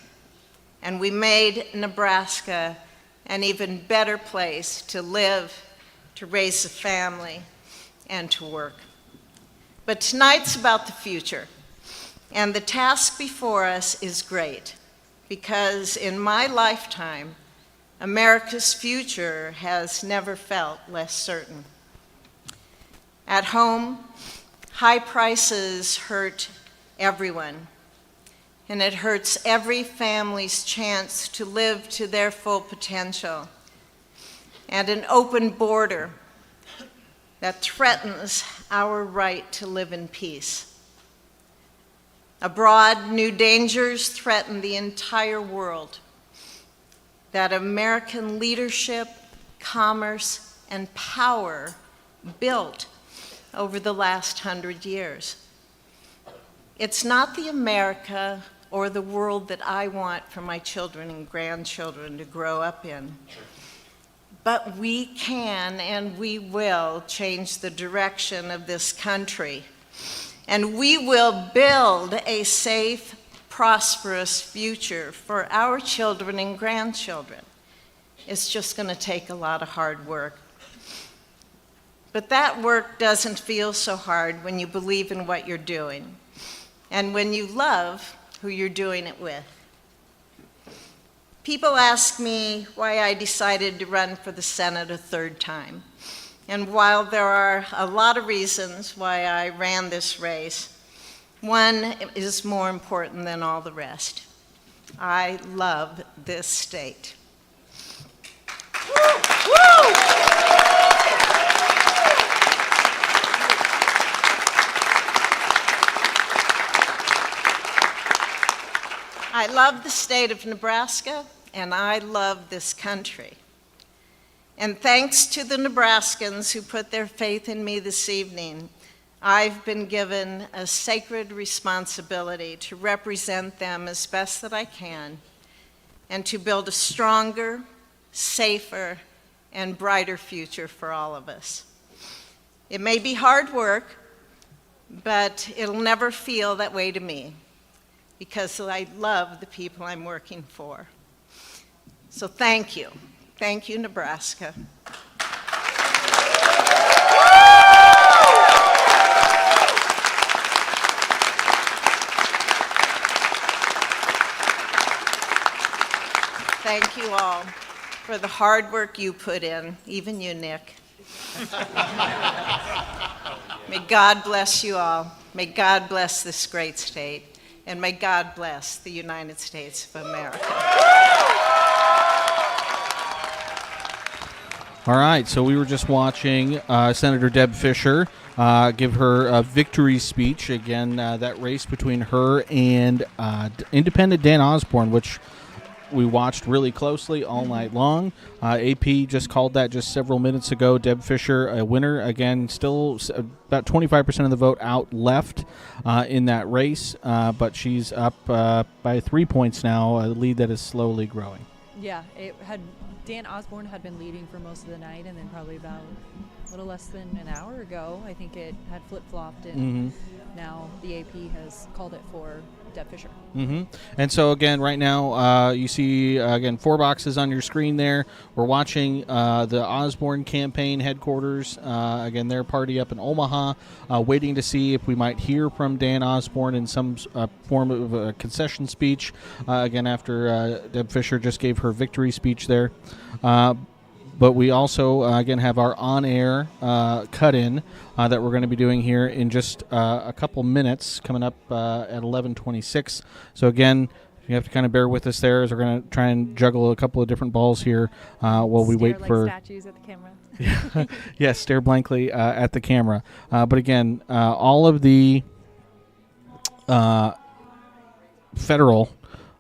and we made Nebraska an even better place to live, to raise a family, and to work. But tonight's about the future, and the task before us is great, because in my lifetime, America's future has never felt less certain. At home, high prices hurt everyone, and it hurts every family's chance to live to their full potential. And an open border that threatens our right to live in peace. Abroad, new dangers threaten the entire world that American leadership, commerce, and power built over the last 100 years. It's not the America or the world that I want for my children and grandchildren to grow up in. But we can and we will change the direction of this country. And we will build a safe, prosperous future for our children and grandchildren. It's just going to take a lot of hard work. But that work doesn't feel so hard when you believe in what you're doing and when you love who you're doing it with. People ask me why I decided to run for the Senate a 3rd time. And while there are a lot of reasons why I ran this race, one is more important than all the rest. I love this state. I love the state of Nebraska, and I love this country. And thanks to the Nebraskans who put their faith in me this evening, I've been given a sacred responsibility to represent them as best that I can and to build a stronger, safer, and brighter future for all of us. It may be hard work, but it'll never feel that way to me because I love the people I'm working for. So thank you. Thank you, Nebraska. Thank you all for the hard work you put in, even you, Nick. May God bless you all. May God bless this great state. And may God bless the United States of America. All right, so we were just watching Senator Deb Fischer give her a victory speech. Again, that race between her and independent Dan Osborne, which we watched really closely all night long. AP just called that just several minutes ago. Deb Fischer, a winner. Again, still about 25% of the vote out left in that race, but she's up by 3 points now, a lead that is slowly growing. Yeah, Dan Osborne had been leading for most of the night, and then probably about a little less than an hour ago, I think it had flip-flopped, and now the AP has called it for Deb Fischer. And so, again, right now, you see, again, 4 boxes on your screen there. We're watching the Osborne campaign headquarters. Again, their party up in Omaha, waiting to see if we might hear from Dan Osborne in some form of a concession speech, again, after Deb Fischer just gave her victory speech there. But we also, again, have our on-air cut-in that we're going to be doing here in just a couple minutes, coming up at 11:26. So, again, you have to kind of bear with us there as we're going to try and juggle a couple of different balls here while we wait for statues at the camera. Yes, stare blankly at the camera. But, again, all of the federal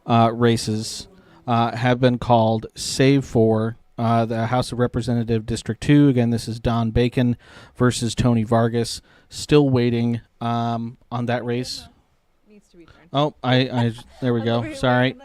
races have been called, save for the House of Representative District 2. Again, this is Don Bacon versus Tony Vargas. Still waiting on that race. Needs to be turned. Oh, I there we go. Sorry.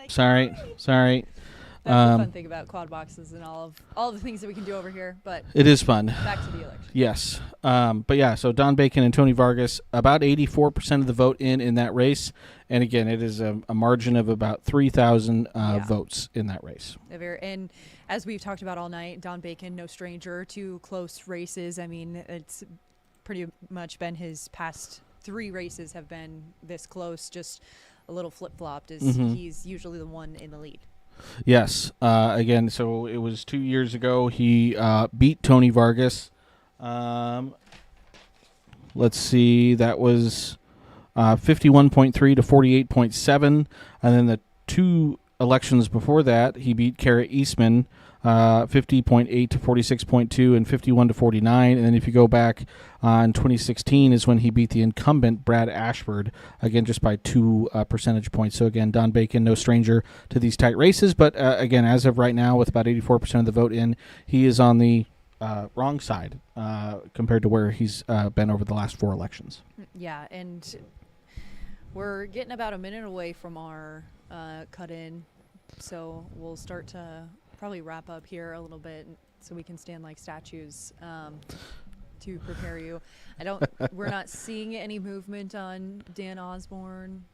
That's the fun thing about quad boxes and all the things that we can do over here. But It is fun. back to the election. Yes. But yeah, so Don Bacon and Tony Vargas, about 84% of the vote in that race. And again, it is a margin of about 3,000 votes in that race. And as we've talked about all night, Don Bacon, no stranger to close races. I mean, it's pretty much been his past 3 races have been this close, just a little flip-flopped as he's usually the one in the lead. Yes. Again, so it was 2 years ago. He beat Tony Vargas. Let's see. That was 51.3 to 48.7. And then the 2 elections before that, he beat Kara Eastman, 50.8 to 46.2 and 51 to 49. And then if you go back in 2016 is when he beat the incumbent Brad Ashford, again just by 2 percentage points. So again, Don Bacon, no stranger to these tight races, but again, as of right now, with about 84% of the vote in, he is on the wrong side compared to where he's been over the last 4 elections. Yeah, and we're getting about a minute away from our cut-in, so we'll start to probably wrap up here a little bit so we can stand like statues to prepare you. We're not seeing any movement on Dan Osborne,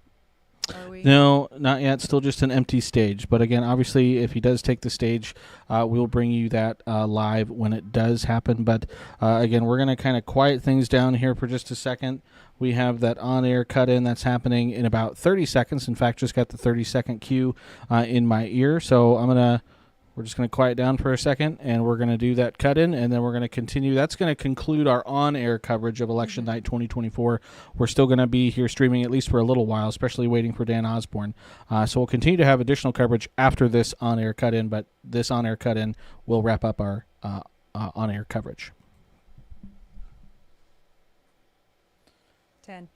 are we? No, not yet. Still just an empty stage. But again, obviously, if he does take the stage, we'll bring you that live when it does happen. But again, we're going to kind of quiet things down here for just a second. We have that on-air cut-in that's happening in about 30 seconds. In fact, just got the 30-second cue in my ear. So we're We're just going to quiet down for a second, and we're going to do that cut-in, and then we're going to continue. That's going to conclude our on-air coverage of Election Night 2024. We're still going to be here streaming at least for a little while, especially waiting for Dan Osborne. So we'll continue to have additional coverage after this on-air cut-in, but this on-air cut-in will wrap up our on-air coverage. 10.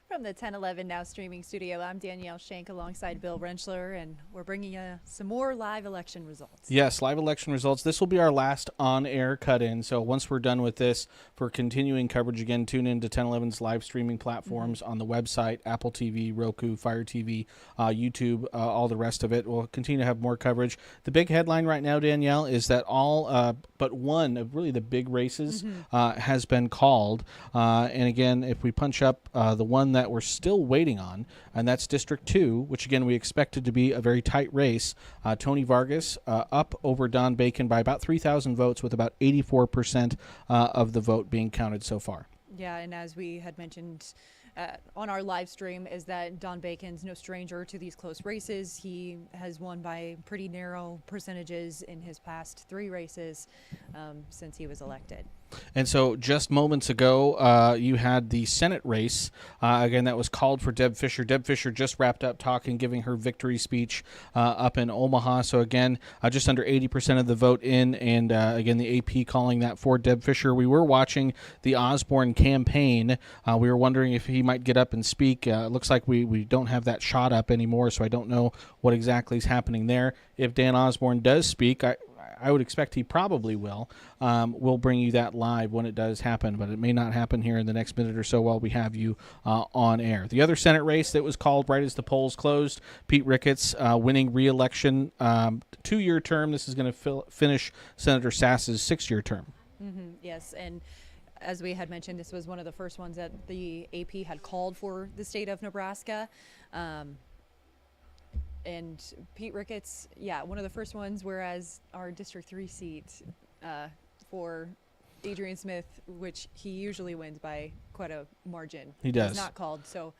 From the 1011 Now Streaming Studio, I'm Danielle Shank alongside Bill Rentschler, and we're bringing you some more live election results. Yes, live election results. This will be our last on-air cut-in. So once we're done with this, for continuing coverage, again, tune in to 1011's live streaming platforms on the website, Apple TV, Roku, Fire TV, YouTube, all the rest of it. We'll continue to have more coverage. The big headline right now, Danielle, is that all but one of really the big races has been called. And again, if we punch up the one that we're still waiting on, and that's District 2, which again we expected to be a very tight race. Tony Vargas up over Don Bacon by about 3,000 votes, with about 84% of the vote being counted so far. Yeah, and as we had mentioned on our live stream, is that Don Bacon's no stranger to these close races. He has won by pretty narrow percentages in his past 3 races since he was elected. And so just moments ago, you had the Senate race. Again, that was called for Deb Fischer. Deb Fischer just wrapped up talking, giving her victory speech up in Omaha. So again, just under 80% of the vote in, and again, the AP calling that for Deb Fischer. We were watching the Osborne campaign. We were wondering if he might get up and speak. It looks like we don't have that shot up anymore, so I don't know what exactly is happening there. If Dan Osborne does speak, I would expect he probably will. We'll bring you that live when it does happen, but it may not happen here in the next minute or so while we have you on air. The other Senate race that was called right as the polls closed, Pete Ricketts winning re-election, 2-year term. This is going to finish Senator Sass's 6-year term. Yes, and as we had mentioned, this was one of the first ones that the AP had called for the state of Nebraska. And Pete Ricketts, one of the first ones, whereas our District 3 seat for Adrian Smith, which he usually wins by quite a margin. He does. He's not called, so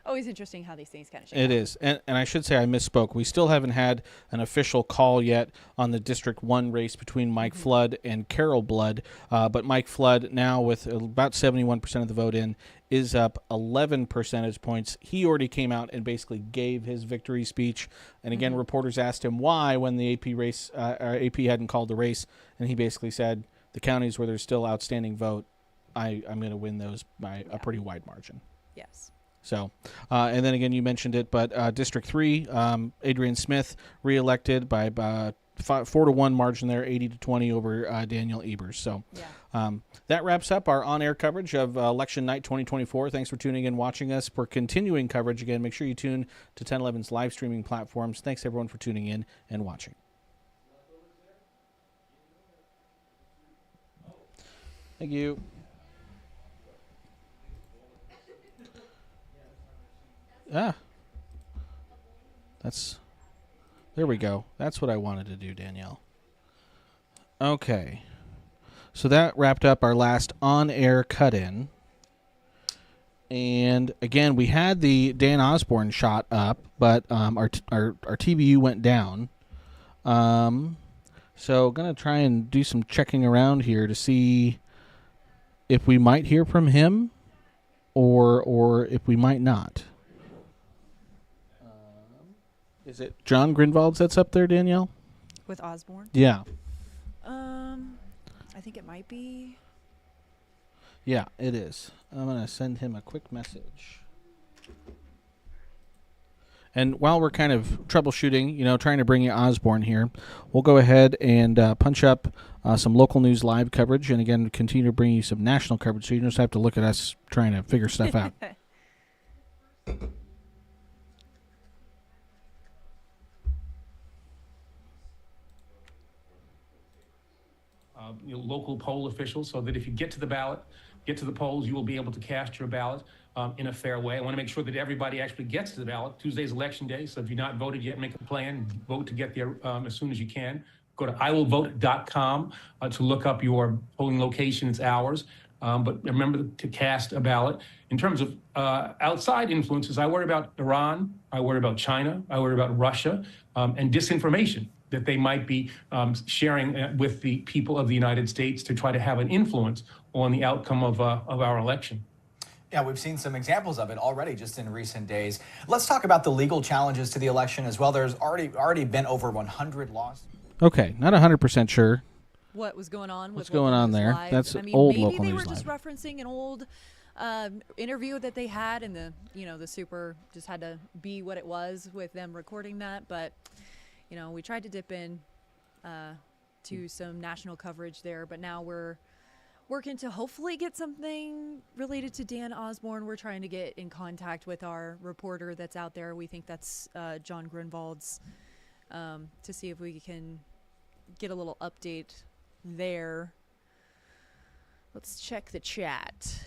always interesting how these things kind of shake It out. is. And I should say I misspoke. We still haven't had an official call yet on the District 1 race between Mike Flood and Carol Blood. But Mike Flood, now with about 71% of the vote in, is up 11 percentage points. He already came out and basically gave his victory speech. And again, reporters asked him why when the AP race, AP hadn't called the race. And he basically said, the counties where there's still outstanding vote, I'm going to win those by a pretty wide margin. Yes. So, and then again, you mentioned it, but District 3, Adrian Smith reelected by 4-1 margin there, 80-20 over Daniel Ebers. So that wraps up our on-air coverage of Election Night 2024. Thanks for tuning in, watching us. For continuing coverage, again, make sure you tune to 1011's live streaming platforms. Thanks, everyone, for tuning in and watching. Thank you. There we go. That's what I wanted to do, Danielle. Okay. So that wrapped up our last on-air cut-in. And again, we had the Dan Osborne shot up, but our TBU went down. So going to try and do some checking around here to see if we might hear from him or if we might not. Is it John Grinvalds that's up there, Danielle? With Osborne? Yeah. I think it might be. Yeah, it is. I'm going to send him a quick message. And while we're kind of troubleshooting, trying to bring you Osborne here, we'll go ahead and punch up some local news live coverage, and again, continue to bring you some national coverage, so you just have to look at us trying to figure stuff out. Local poll officials, so that if you get to the ballot, get to the polls, you will be able to cast your ballot in a fair way. I want to make sure that everybody actually gets to the ballot. Tuesday's election day, so if you're not voted yet, make a plan, vote to get there as soon as you can. Go to iwillvote.com to look up your polling location. It's ours. But remember to cast a ballot. In terms of outside influences, I worry about Iran, I worry about China, I worry about Russia, and disinformation that they might be sharing with the people of the United States to try to have an influence on the outcome of our election. Yeah, we've seen some examples of it already just in recent days. Let's talk about the legal challenges to the election as well. There's already been over 100 laws. Okay, not 100% sure. What was going on? What's with going Local on News there? Live. That's I mean, old maybe Local they News were just Live. referencing an old interview that they had, and the super just had to be what it was with them recording that. But we tried to dip in to some national coverage there, but now we're working to hopefully get something related to Dan Osborne. We're trying to get in contact with our reporter that's out there. We think that's John Grinvald's, to see if we can get a little update there. Let's check the chat.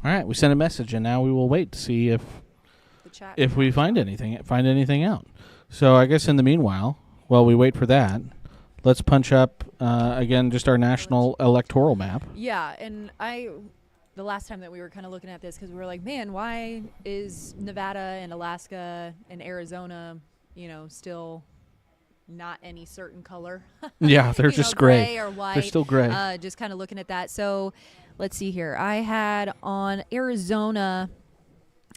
All right, we sent a message, and now we will wait to see if we find anything out. So I guess in the meanwhile, while we wait for that, let's punch up again just our national electoral map. Yeah, and the last time that we were kind of looking at this, because we were like, man, why is Nevada and Alaska and Arizona, still not any certain color? Yeah, they're just gray or white. They're still gray. Just kind of looking at that. So let's see here. I had on Arizona,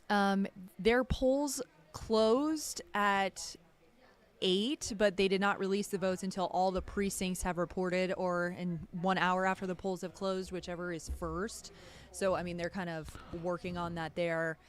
their polls closed at 8, but they did not release the votes until all the precincts have reported, or in 1 hour after the polls have closed, whichever is first. So, I mean, they're kind of working on that there.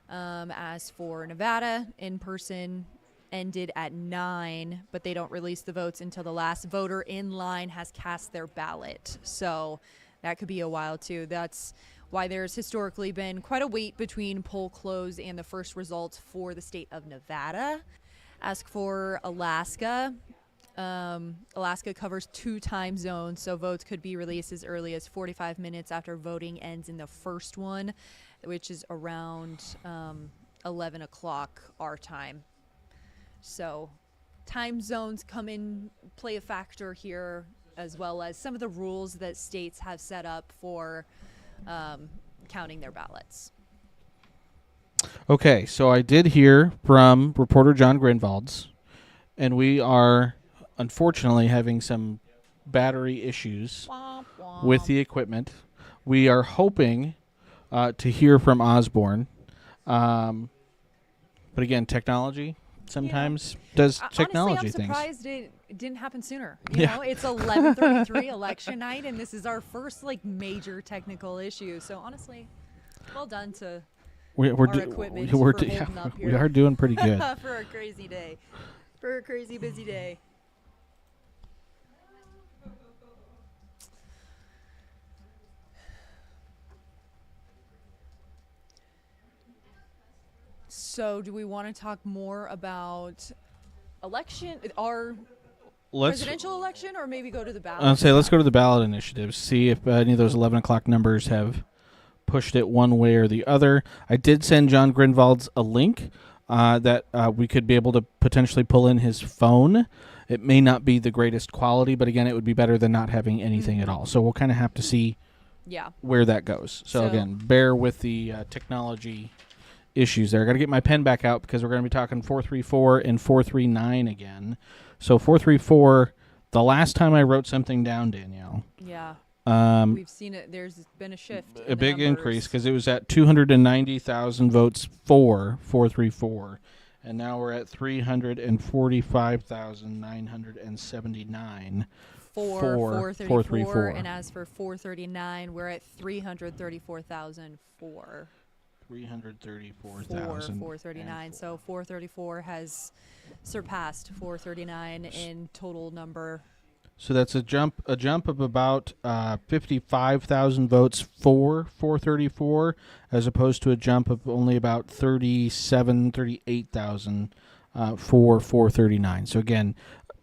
As for Nevada, in person ended at 9, but they don't release the votes until the last voter in line has cast their ballot. So that could be a while too. That's why there's historically been quite a wait between poll close and the first results for the state of Nevada. As for Alaska, Alaska covers 2 time zones, so votes could be released as early as 45 minutes after voting ends in the first one, which is around 11 o'clock our time. So time zones come in, play a factor here, as well as some of the rules that states have set up for counting their ballots. Okay, so I did hear from reporter John Grinvalds, and we are unfortunately having some battery issues with the equipment. We are hoping to hear from Osborne, but again, technology sometimes does technology honestly, I'm things. surprised it didn't happen sooner. You know, it's 11:33 election night, and this is our first major technical issue. So honestly, well done to our equipment for holding up here. We are doing pretty good. For a crazy day, for a crazy busy day. So do we want to talk more about presidential election, or maybe go to the ballot? I'll say let's go to the ballot initiatives, see if any of those 11 o'clock numbers have pushed it one way or the other. I did send John Grinvalds a link that we could be able to potentially pull in his phone. It may not be the greatest quality, but again, it would be better than not having anything at all. So we'll kind of have to see where that goes. So again, bear with the technology issues there. I got to get my pen back out because we're going to be talking 434 and 439 again. So 434, the last time I wrote something down, Danielle. Yeah. We've seen it. There's been a shift. A big increase because it was at 290,000 votes for 434, and now we're at 345,979 for 434. And as for 439, we're at 334,004. 334,000. 439. So 434 has surpassed 439 in total number. So that's a jump of about 55,000 votes for 434, as opposed to a jump of only about 38,000 for 439. So again,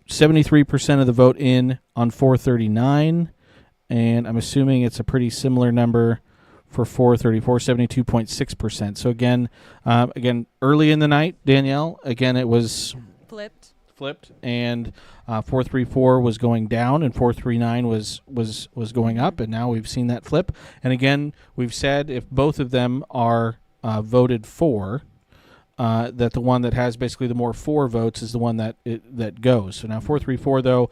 73% of the vote in on 439, and I'm assuming it's a pretty similar number for 434, 72.6%. So again, early in the night, Danielle, again, it was flipped, and 434 was going down, and 439 was going up, and now we've seen that flip. And again, we've said if both of them are voted for, that the one that has basically the more for votes is the one that goes. So now 434 though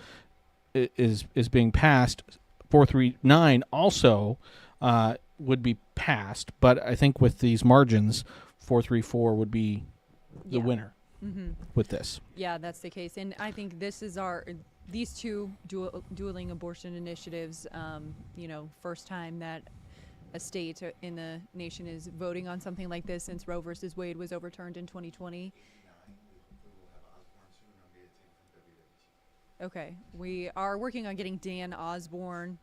is being passed. 439 also would be passed, but I think with these margins, 434 would be the winner with this. Yeah, that's the case. And I think this is these two dueling abortion initiatives, first time that a state in the nation is voting on something like this since Roe versus Wade was overturned in 2020. Okay, we are working on getting Dan Osborne's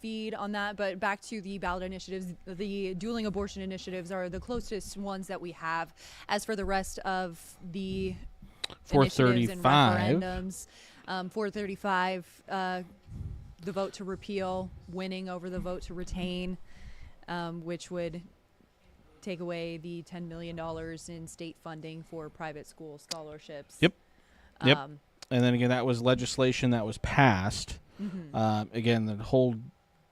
feed on that, but back to the ballot initiatives, the dueling abortion initiatives are the closest ones that we have. As for the rest of the 435 initiatives and referendums, 435, the vote to repeal winning over the vote to retain, which would take away the $10 million in state funding for private school scholarships. Yep. And then again, that was legislation that was passed. Again, the whole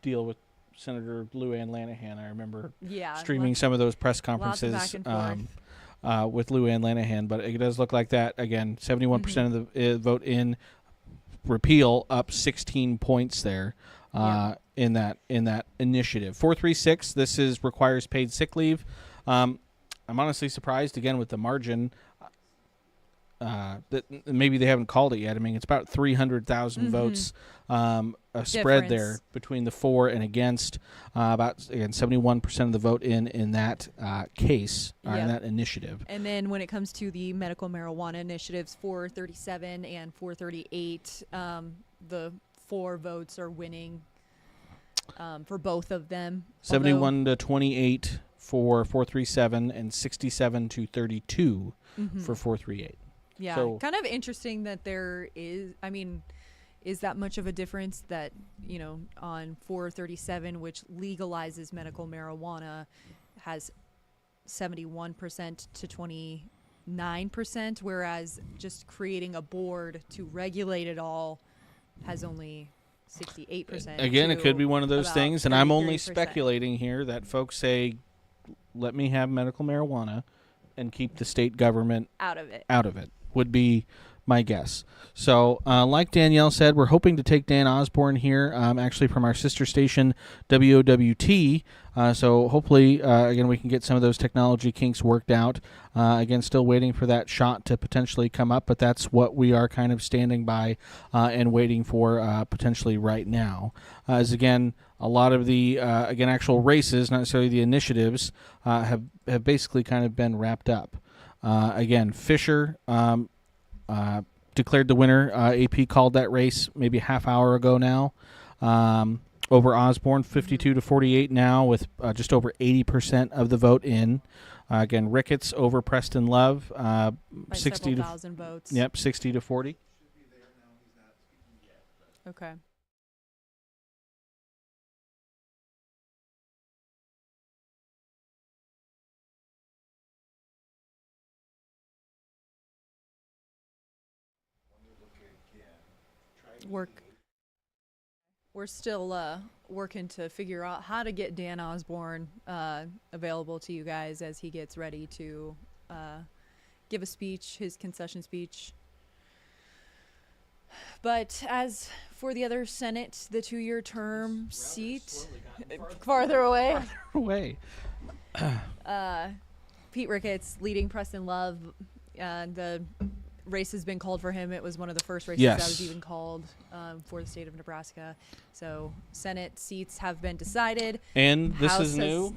deal with Senator Lou Ann Lanahan, I remember streaming some of those press conferences with Lou Ann Lanahan, but it does look like that. Again, 71% of the vote in repeal, up 16 points there in that initiative. 436, this requires paid sick leave. I'm honestly surprised, again, with the margin that maybe they haven't called it yet. I mean, it's about 300,000 votes spread there between the for and against. About, again, 71% of the vote in that case, in that initiative. And then when it comes to the medical marijuana initiatives, 437 and 438, the 4 votes are winning for both of them. 71 to 28 for 437 and 67 to 32 for 438. Yeah, so, kind of interesting that there is, is that much of a difference that, on 437, which legalizes medical marijuana, has 71% to 29%, whereas just creating a board to regulate it all has only 68%. Again, it could be one of those things, and I'm only speculating here that folks say, let me have medical marijuana and keep the state government out of it. Would be my guess. So like Danielle said, we're hoping to take Dan Osborne here, actually from our sister station, WOWT. So hopefully, again, we can get some of those technology kinks worked out. Again, still waiting for that shot to potentially come up, but that's what we are kind of standing by and waiting for potentially right now. As again, a lot of the, actual races, not necessarily the initiatives, have basically kind of been wrapped up. Again, Fisher declared the winner. AP called that race maybe a half hour ago now. Over Osborne, 52 to 48 now, with just over 80% of the vote in. Again, Ricketts over Preston Love, 60 to 1,000 votes. Yep, 60 to 40. Okay. We're still working to figure out how to get Dan Osborne available to you guys as he gets ready to give a speech, his concession speech. But as for the other Senate, the 2-year term seat, farther away. Pete Ricketts leading Preston Love. The race has been called for him. It was one of the first races that was even called for the state of Nebraska. So Senate seats have been decided. And this is new.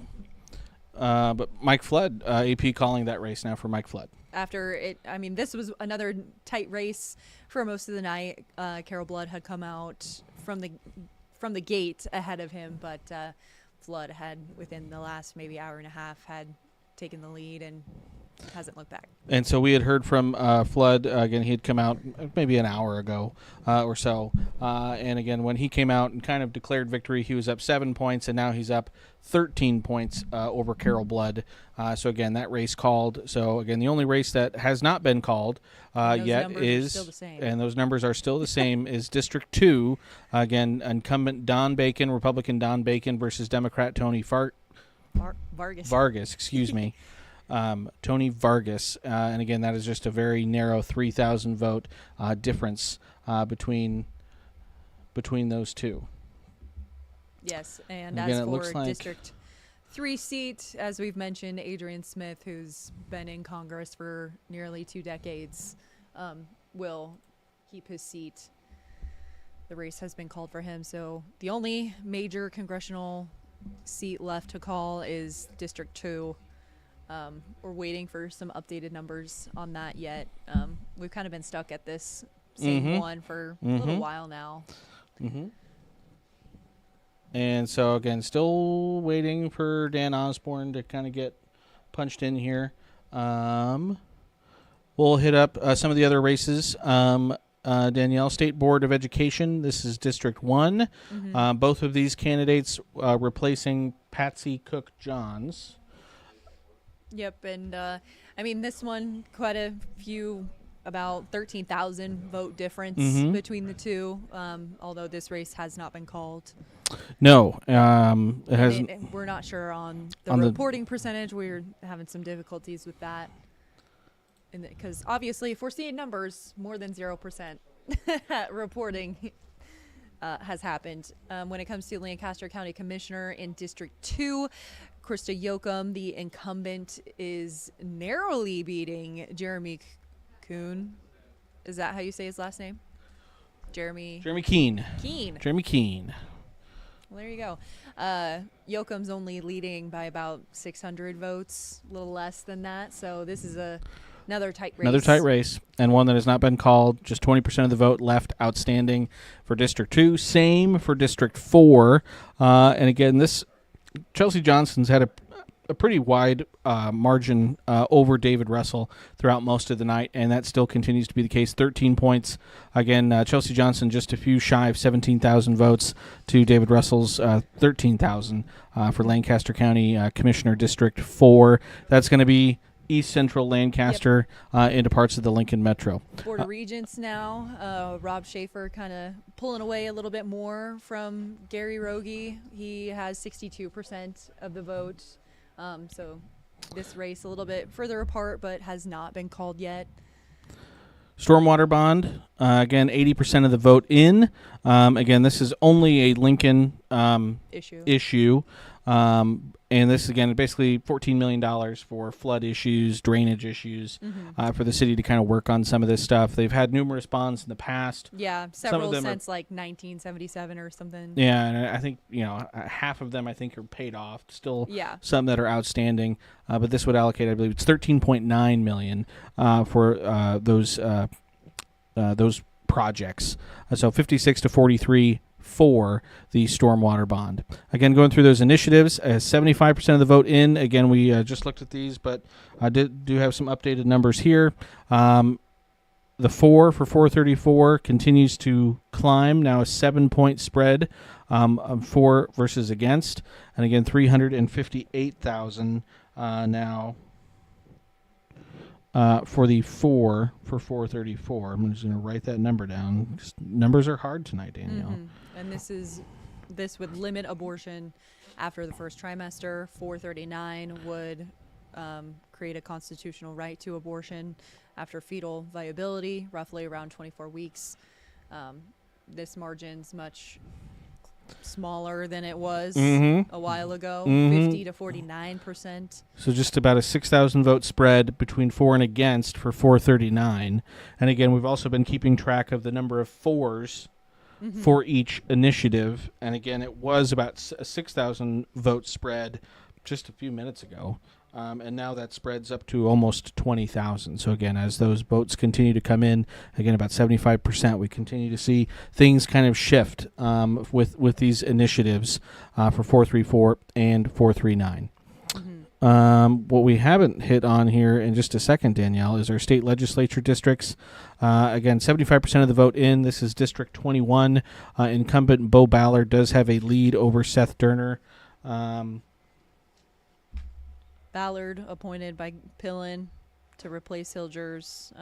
But Mike Flood, AP calling that race now for Mike Flood. After it, this was another tight race for most of the night. Carol Blood had come out from the gate ahead of him, but Flood had, within the last maybe hour and a half, had taken the lead and hasn't looked back. And so we had heard from Flood. Again, he had come out maybe an hour ago or so. And again, when he came out and kind of declared victory, he was up 7 points, and now he's up 13 points over Carol Blood. So again, that race called. So again, the only race that has not been called yet is, and those numbers are still the same, is District 2. Again, incumbent Don Bacon, Republican Don Bacon versus Democrat Tony Vargas, excuse me. Tony Vargas, and again, that is just a very narrow 3,000 vote difference between those two. Yes, and again, as it for looks like District 3 seat, as we've mentioned, Adrian Smith, who's been in Congress for nearly 2 decades, will keep his seat. The race has been called for him, so the only major congressional seat left to call is District 2. We're waiting for some updated numbers on that yet. We've kind of been stuck at this same one for a little while now. And so, again, still waiting for Dan Osborne to kind of get punched in here. We'll hit up some of the other races. Danielle, State Board of Education, this is District 1. Both of these candidates replacing Patsy Cook-Johns. Yep, and I mean, this one, quite a few, about 13,000 vote difference between the two, although this race has not been called. No, it hasn't. We're not sure on the reporting percentage. We're having some difficulties with that. Because obviously, if we're seeing numbers, more than 0% reporting has happened. When it comes to Lancaster County Commissioner in District 2, Krista Yoakum, the incumbent, is narrowly beating Jeremy Kuhn. Is that how you say his last name? Jeremy Keene. Jeremy Keene. Well, there you go. Yoakum's only leading by about 600 votes, a little less than that. So this is another tight race. Another tight race, and one that has not been called. Just 20% of the vote left outstanding for District 2. Same for District 4. And again, this Chelsea Johnson's had a pretty wide margin over David Russell throughout most of the night, and that still continues to be the case. 13 points. Again, Chelsea Johnson just a few shy of 17,000 votes to David Russell's 13,000 for Lancaster County Commissioner District 4. That's going to be East Central Lancaster into parts of the Lincoln Metro. Board of Regents now. Rob Schaefer kind of pulling away a little bit more from Gary Rogie. He has 62% of the vote. So this race a little bit further apart, but has not been called yet. Stormwater bond, again, 80% of the vote in. Again, this is only a Lincoln issue. And this, again, basically $14 million for flood issues, drainage issues, for the city to kind of work on some of this stuff. They've had numerous bonds in the past. Yeah, several since like 1977 or something. Yeah, and I think, half of them, I think, are paid off. Still some that are outstanding. But this would allocate, I believe, it's $13.9 million for those projects. So 56 to 43 for the stormwater bond. Again, going through those initiatives, 75% of the vote in. Again, we just looked at these, but I do have some updated numbers here. The 4 for 434 continues to climb, now a 7-point spread for versus against. And again, 358,000 now for the 4 for 434. I'm just going to write that number down. Numbers are hard tonight, Danielle. And this would limit abortion after the first trimester. 439 would create a constitutional right to abortion after fetal viability, roughly around 24 weeks. This margin's much smaller than it was a while ago, 50 to 49%. So just about a 6,000 vote spread between for and against for 439. And again, we've also been keeping track of the number of fours for each initiative. And again, it was about a 6,000 vote spread just a few minutes ago. And now that spreads up to almost 20,000. So again, as those votes continue to come in, again, about 75%, we continue to see things kind of shift with these initiatives for 434 and 439. What we haven't hit on here in just a second, Danielle, is our state legislature districts. Again, 75% of the vote in. This is District 21. Incumbent Bo Ballard does have a lead over Seth Durner. Ballard appointed by Pillen to replace Hilgers.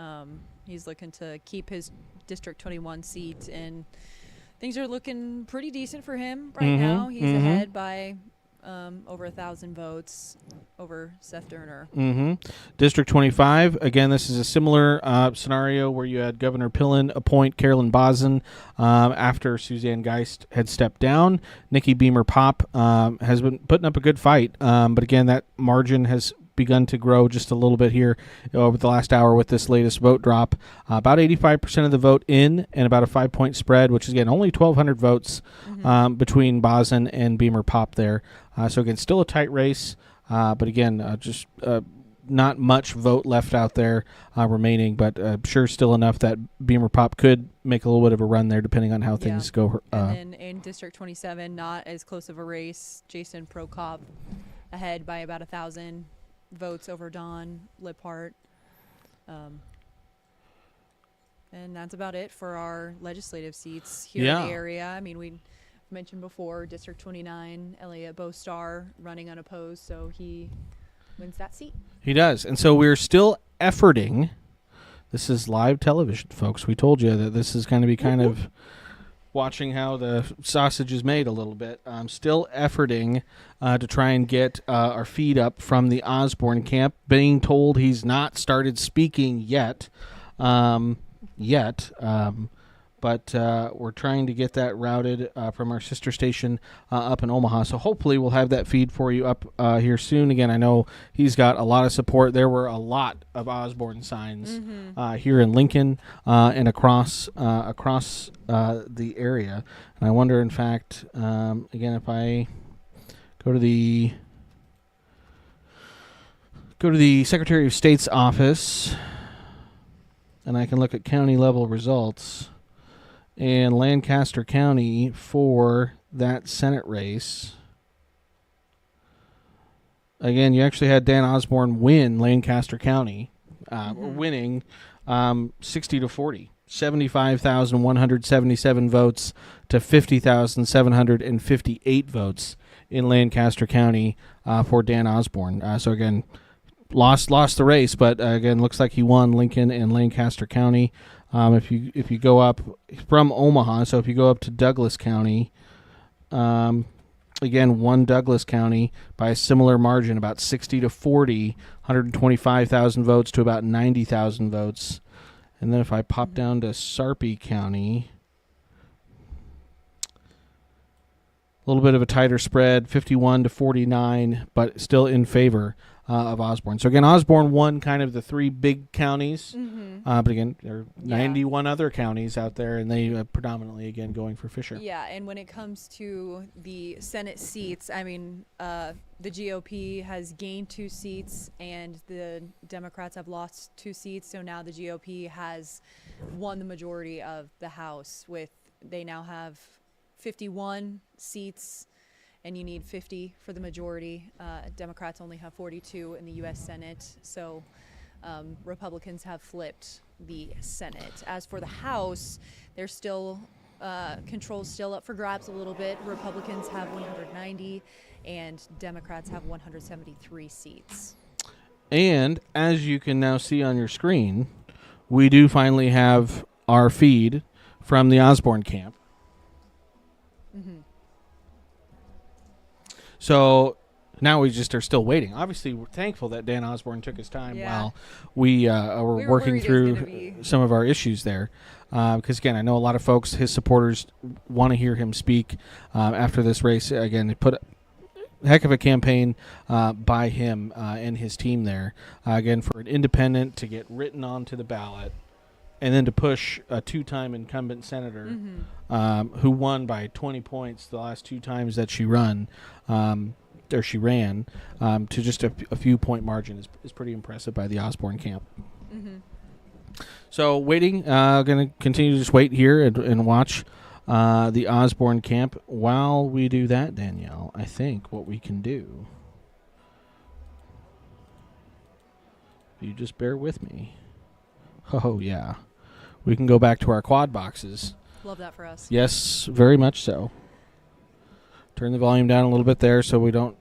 He's looking to keep his District 21 seat, and things are looking pretty decent for him right now. He's ahead by over 1,000 votes over Seth Durner. District 25, again, this is a similar scenario where you had Governor Pillen appoint Carolyn Bozen after Suzanne Geist had stepped down. Nikki Beamer-Pop has been putting up a good fight, but again, that margin has begun to grow just a little bit here over the last hour with this latest vote drop. About 85% of the vote in, and about a 5-point spread, which is, again, only 1,200 votes between Bozen and Beamer-Pop there. So, again, still a tight race, but, again, just not much vote left out there remaining, but sure still enough that Beamer-Pop could make a little bit of a run there depending on how things go. And then in District 27, not as close of a race. Jason Prokop ahead by about 1,000 votes over Don Liphart. And that's about it for our legislative seats here in the area. I mean, we mentioned before District 29, Elliot Bostar running unopposed, so he wins that seat. He does. And so we're still efforting. This is live television, folks. We told you that this is going to be kind of watching how the sausage is made a little bit. I'm still efforting to try and get our feed up from the Osborne camp. Being told he's not started speaking yet. But we're trying to get that routed from our sister station up in Omaha. So hopefully we'll have that feed for you up here soon. Again, I know he's got a lot of support. There were a lot of Osborne signs here in Lincoln and across the area. And I wonder, in fact, again, if I go to the Secretary of State's office, and I can look at county level results. And Lancaster County for that Senate race. Again, you actually had Dan Osborne win Lancaster County, winning 60-40, 75,177 votes to 50,758 votes in Lancaster County for Dan Osborne. So again, lost the race, but again, looks like he won Lincoln and Lancaster County. If you go up from Omaha, so if you go up to Douglas County, again, won Douglas County by a similar margin, about 60-40, 125,000 votes to about 90,000 votes. And then if I pop down to Sarpy County, a little bit of a tighter spread, 51-49, but still in favor of Osborne. So again, Osborne won kind of the three big counties, but again, there are 91 other counties out there, and they predominantly, again, going for Fisher. Yeah, and when it comes to the Senate seats, I mean, the GOP has gained 2 seats, and the Democrats have lost 2 seats, so now the GOP has won the majority of the House. They now have 51 seats, and you need 50 for the majority. Democrats only have 42 in the U.S. Senate, so Republicans have flipped the Senate. As for the House, there's still control's still up for grabs a little bit. Republicans have 190, and Democrats have 173 seats. And as you can now see on your screen, we do finally have our feed from the Osborne camp. So now we just are still waiting. Obviously, we're thankful that Dan Osborne took his time while we were working through some of our issues there. Because, again, I know a lot of folks, his supporters, want to hear him speak after this race. Again, they put a heck of a campaign by him and his team there. Again, for an independent to get written onto the ballot, and then to push a 2-time incumbent senator who won by 20 points the last 2 times that she ran, to just a few point margin is pretty impressive by the Osborne camp. So waiting, going to continue to just wait here and watch the Osborne camp. While we do that, Danielle, I think what we can do You just bear with me. Oh, yeah. We can go back to our quad boxes. Love that for us. Yes, very much so. Turn the volume down a little bit there so we don't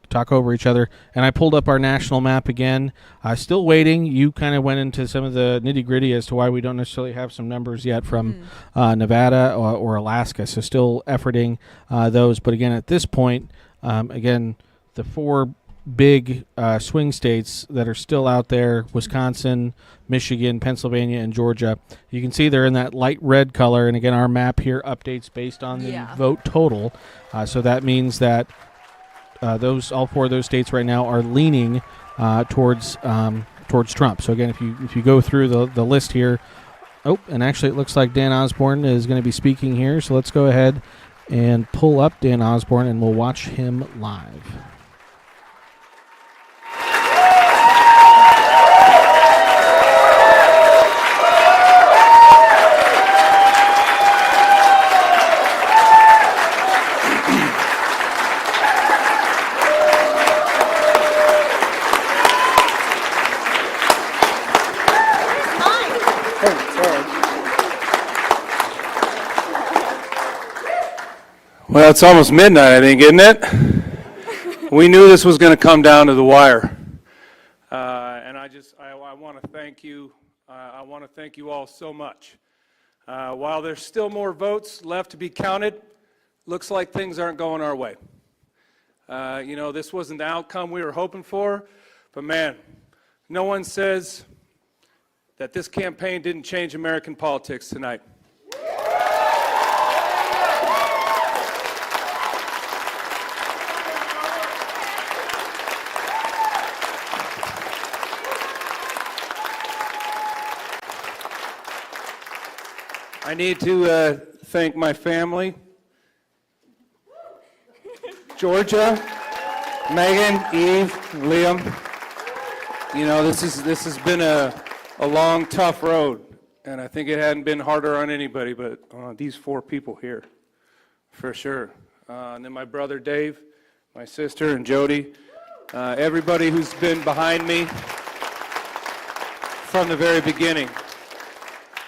talk over each other. And I pulled up our national map again. Still waiting. You kind of went into some of the nitty-gritty as to why we don't necessarily have some numbers yet from Nevada or Alaska. So still efforting those. But again, at this point, again, the four big swing states that are still out there, Wisconsin, Michigan, Pennsylvania, and Georgia. You can see they're in that light red color. And again, our map here updates based on the vote total. So that means that all four of those states right now are leaning towards Trump. So again, if you go through the list here, and actually it looks like Dan Osborne is going to be speaking here. So let's go ahead and pull up Dan Osborne, and we'll watch him live. Well, it's almost midnight, I think, isn't it? We knew this was going to come down to the wire. And I want to thank you. I want to thank you all so much. While there's still more votes left to be counted, looks like things aren't going our way. This wasn't the outcome we were hoping for, but man, no one says that this campaign didn't change American politics tonight. I need to thank my family, Georgia, Megan, Eve, Liam. This has been a long, tough road, and I think it hadn't been harder on anybody but these four people here, for sure. And then my brother Dave, my sister, and Jody, everybody who's been behind me from the very beginning.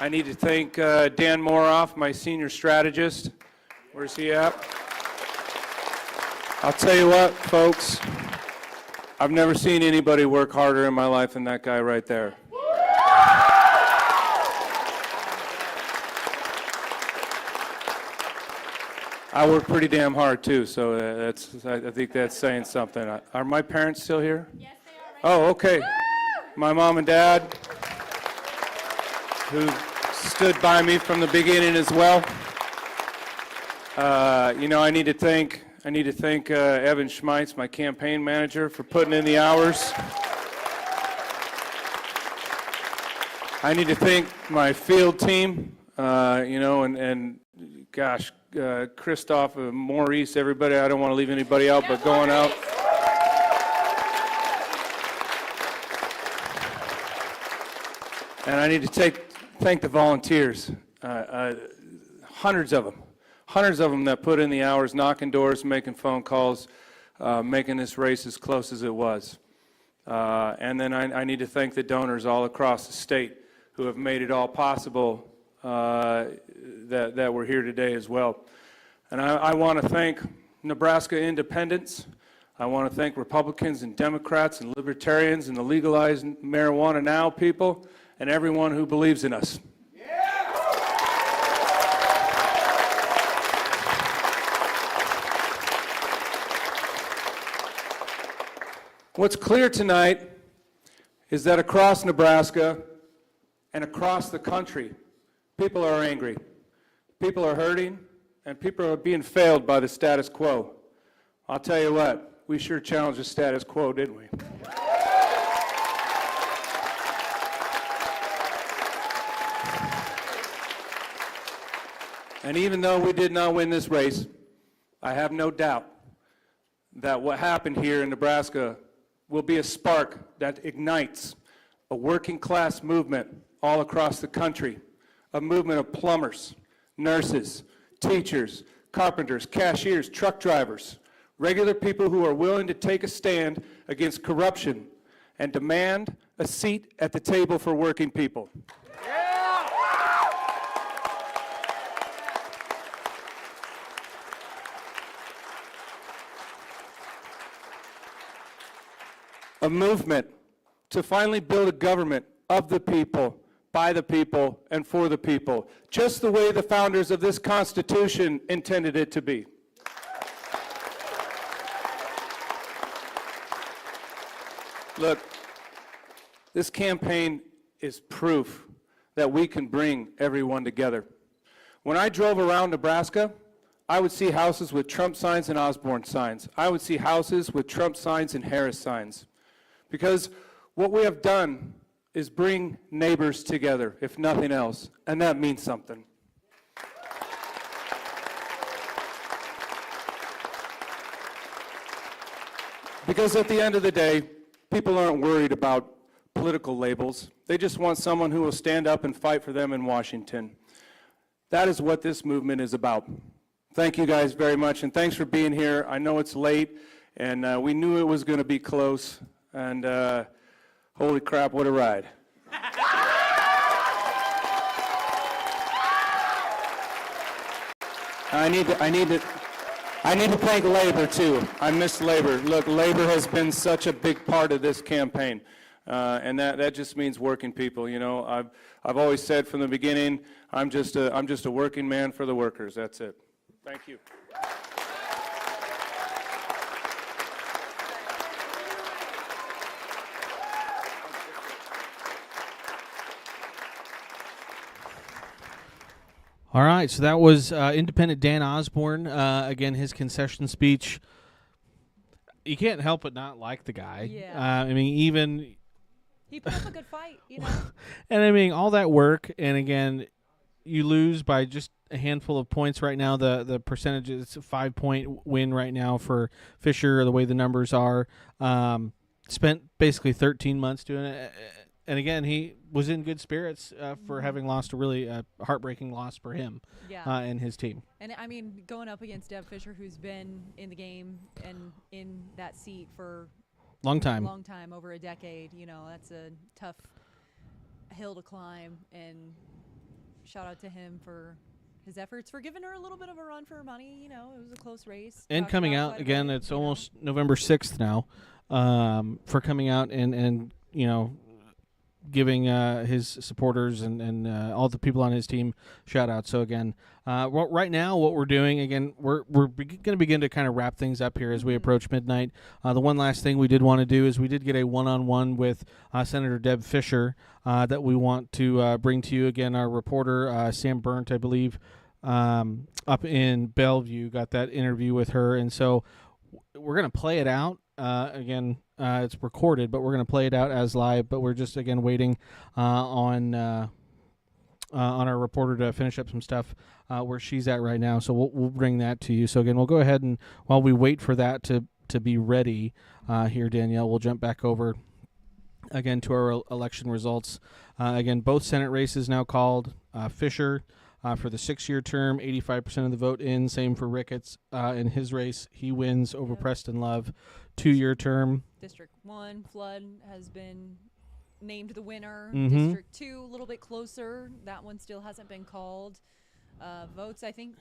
I need to thank Dan Moroff, my senior strategist. Where's he at? I'll tell you what, folks, I've never seen anybody work harder in my life than that guy right there. I work pretty damn hard too, so I think that's saying something. Are my parents still here? Yes, they are. Oh, okay. My mom and dad, who stood by me from the beginning as well. I need to thank Evan Schmeitz, my campaign manager, for putting in the hours. I need to thank my field team, and gosh, Christoph, Maurice, everybody. I don't want to leave anybody out, but going out. And I need to thank the volunteers, hundreds of them that put in the hours, knocking doors, making phone calls, making this race as close as it was. And then I need to thank the donors all across the state who have made it all possible that we're here today as well. And I want to thank Nebraska independents. I want to thank Republicans and Democrats and Libertarians and the Legalize Marijuana Now people and everyone who believes in us. What's clear tonight is that across Nebraska and across the country, people are angry, people are hurting, and people are being failed by the status quo. I'll tell you what, we sure challenged the status quo, didn't we? And even though we did not win this race, I have no doubt that what happened here in Nebraska will be a spark that ignites a working class movement all across the country, a movement of plumbers, nurses, teachers, carpenters, cashiers, truck drivers, regular people who are willing to take a stand against corruption and demand a seat at the table for working people. A movement to finally build a government of the people, by the people, and for the people, just the way the founders of this Constitution intended it to be. Look, this campaign is proof that we can bring everyone together. When I drove around Nebraska, I would see houses with Trump signs and Osborne signs. I would see houses with Trump signs and Harris signs. Because what we have done is bring neighbors together, if nothing else, and that means something. Because at the end of the day, people aren't worried about political labels. They just want someone who will stand up and fight for them in Washington. That is what this movement is about. Thank you guys very much, and thanks for being here. I know it's late, and we knew it was going to be close. And holy crap, what a ride. I need to thank labor too. I miss labor. Look, labor has been such a big part of this campaign. And that just means working people. You know, I've always said from the beginning, I'm just a working man for the workers. That's it. Thank you. All right, so that was Independent Dan Osborne. Again, his concession speech. You can't help but not like the guy. Yeah. I mean, even... He put up a good fight, you know. And I mean, all that work, and again, you lose by just a handful of points right now. The percentage is a 5-point win right now for Fischer, the way the numbers are. Spent basically 13 months doing it. And again, he was in good spirits for having lost a really heartbreaking loss for him and his team. And, I mean, going up against Deb Fischer, who's been in the game and in that seat for long time, over a decade, you know, that's a tough hill to climb. And shout out to him for his efforts, for giving her a little bit of a run for her money. You know, it was a close race. And coming out, again, it's almost November 6th now, for coming out and you know, giving his supporters and all the people on his team shout out. So again, right now what we're doing, again, we're going to begin to kind of wrap things up here as we approach midnight. The one last thing we did want to do is we did get a one-on-one with Senator Deb Fischer that we want to bring to you. Again, our reporter, Sam Burnt, I believe, up in Bellevue, got that interview with her. And so we're going to play it out. Again, it's recorded, but we're going to play it out as live. But we're just, again, waiting on our reporter to finish up some stuff where she's at right now. So we'll bring that to you. So, again, we'll go ahead and while we wait for that to be ready here, Danielle, we'll jump back over again to our election results. Again, both Senate races now called. Fischer for the 6-year term, 85% of the vote in. Same for Ricketts in his race. He wins over Preston Love. 2-year term. District 1, Flood, has been named the winner. Mm-hmm. District 2, a little bit closer. That one still hasn't been called. Votes, I think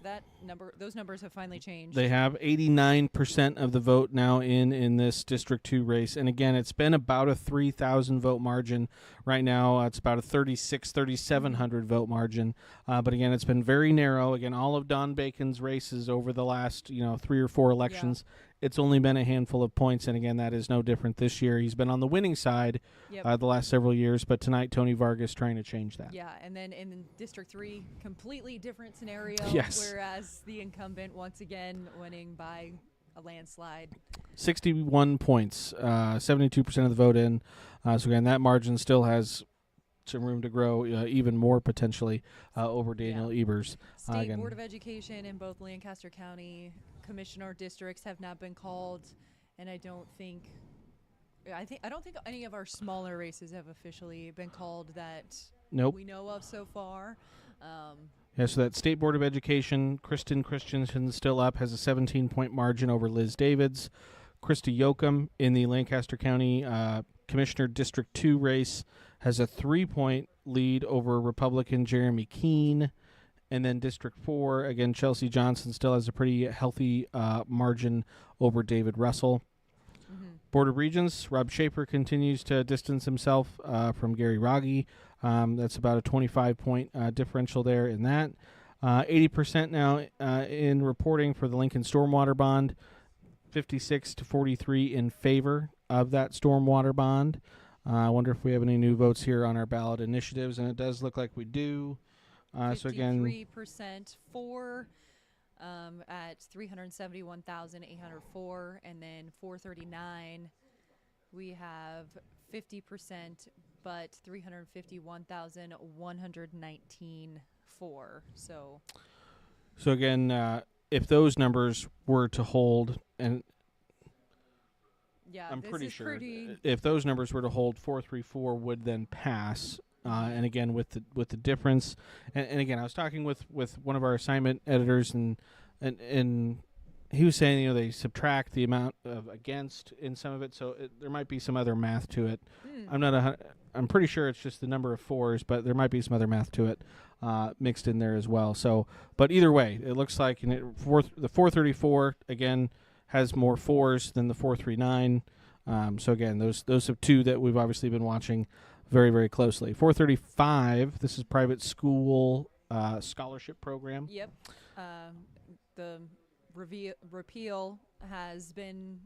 those numbers have finally changed. They have 89% of the vote now in this District 2 race. And again, it's been about a 3,000 vote margin. Right now, it's about a 3,700 vote margin. But again, it's been very narrow. Again, all of Don Bacon's races over the last 3 or 4 elections, it's only been a handful of points. And again, that is no different this year. He's been on the winning side the last several years. But tonight, Tony Vargas trying to change that. Yeah, and then in District 3, completely different scenario. Yes. Whereas the incumbent, once again, winning by a landslide. 61 points, 72% of the vote in. So again, that margin still has some room to grow even more potentially over Daniel Ebers. State Board of Education in both Lancaster County commissioner districts have not been called, and I don't think any of our smaller races have officially been called that we know of so far. Yeah, so that State Board of Education, Kristen Christensen still up, has a 17-point margin over Liz Davids. Christy Yoakum in the Lancaster County Commissioner District 2 race has a 3-point lead over Republican Jeremy Keene. And then District 4, again, Chelsea Johnson still has a pretty healthy margin over David Russell. Board of Regents, Rob Shaper continues to distance himself from Gary Raggi. That's about a 25-point differential there in that. 80% now in reporting for the Lincoln Stormwater Bond, 56 to 43 in favor of that stormwater bond. I wonder if we have any new votes here on our ballot initiatives, and it does look like we do. So again, 53% for at 371,804, and then 439 we have 50%, but 351,119 for. So again, if those numbers were to hold, and yeah, I'm this pretty is sure if those numbers were to hold, 434 would then pass. And again, with the difference, and again, I was talking with one of our assignment editors, and he was saying, they subtract the amount of against in some of it, so there might be some other math to it. I'm pretty sure it's just the number of fours, but there might be some other math to it mixed in there as well. So, but either way, it looks like the 434 again has more fours than the 439. So again, those are two that we've obviously been watching very, very closely. 435, this is private school scholarship program. Yep. The repeal has been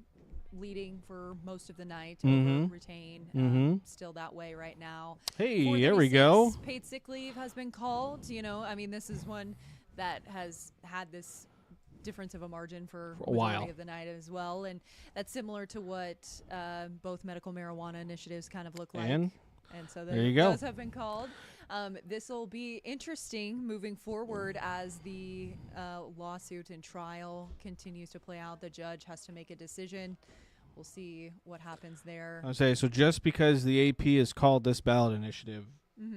leading for most of the night. Over retain, still that way right now. Hey, there we go. Paid sick leave has been called. This is one that has had this difference of a margin for a while of the night as well, and that's similar to what both medical marijuana initiatives kind of look like. And so there you go. Those have been called. This will be interesting moving forward as the lawsuit and trial continues to play out. The judge has to make a decision. We'll see what happens there. I'll say, so just because the AP has called this ballot initiative,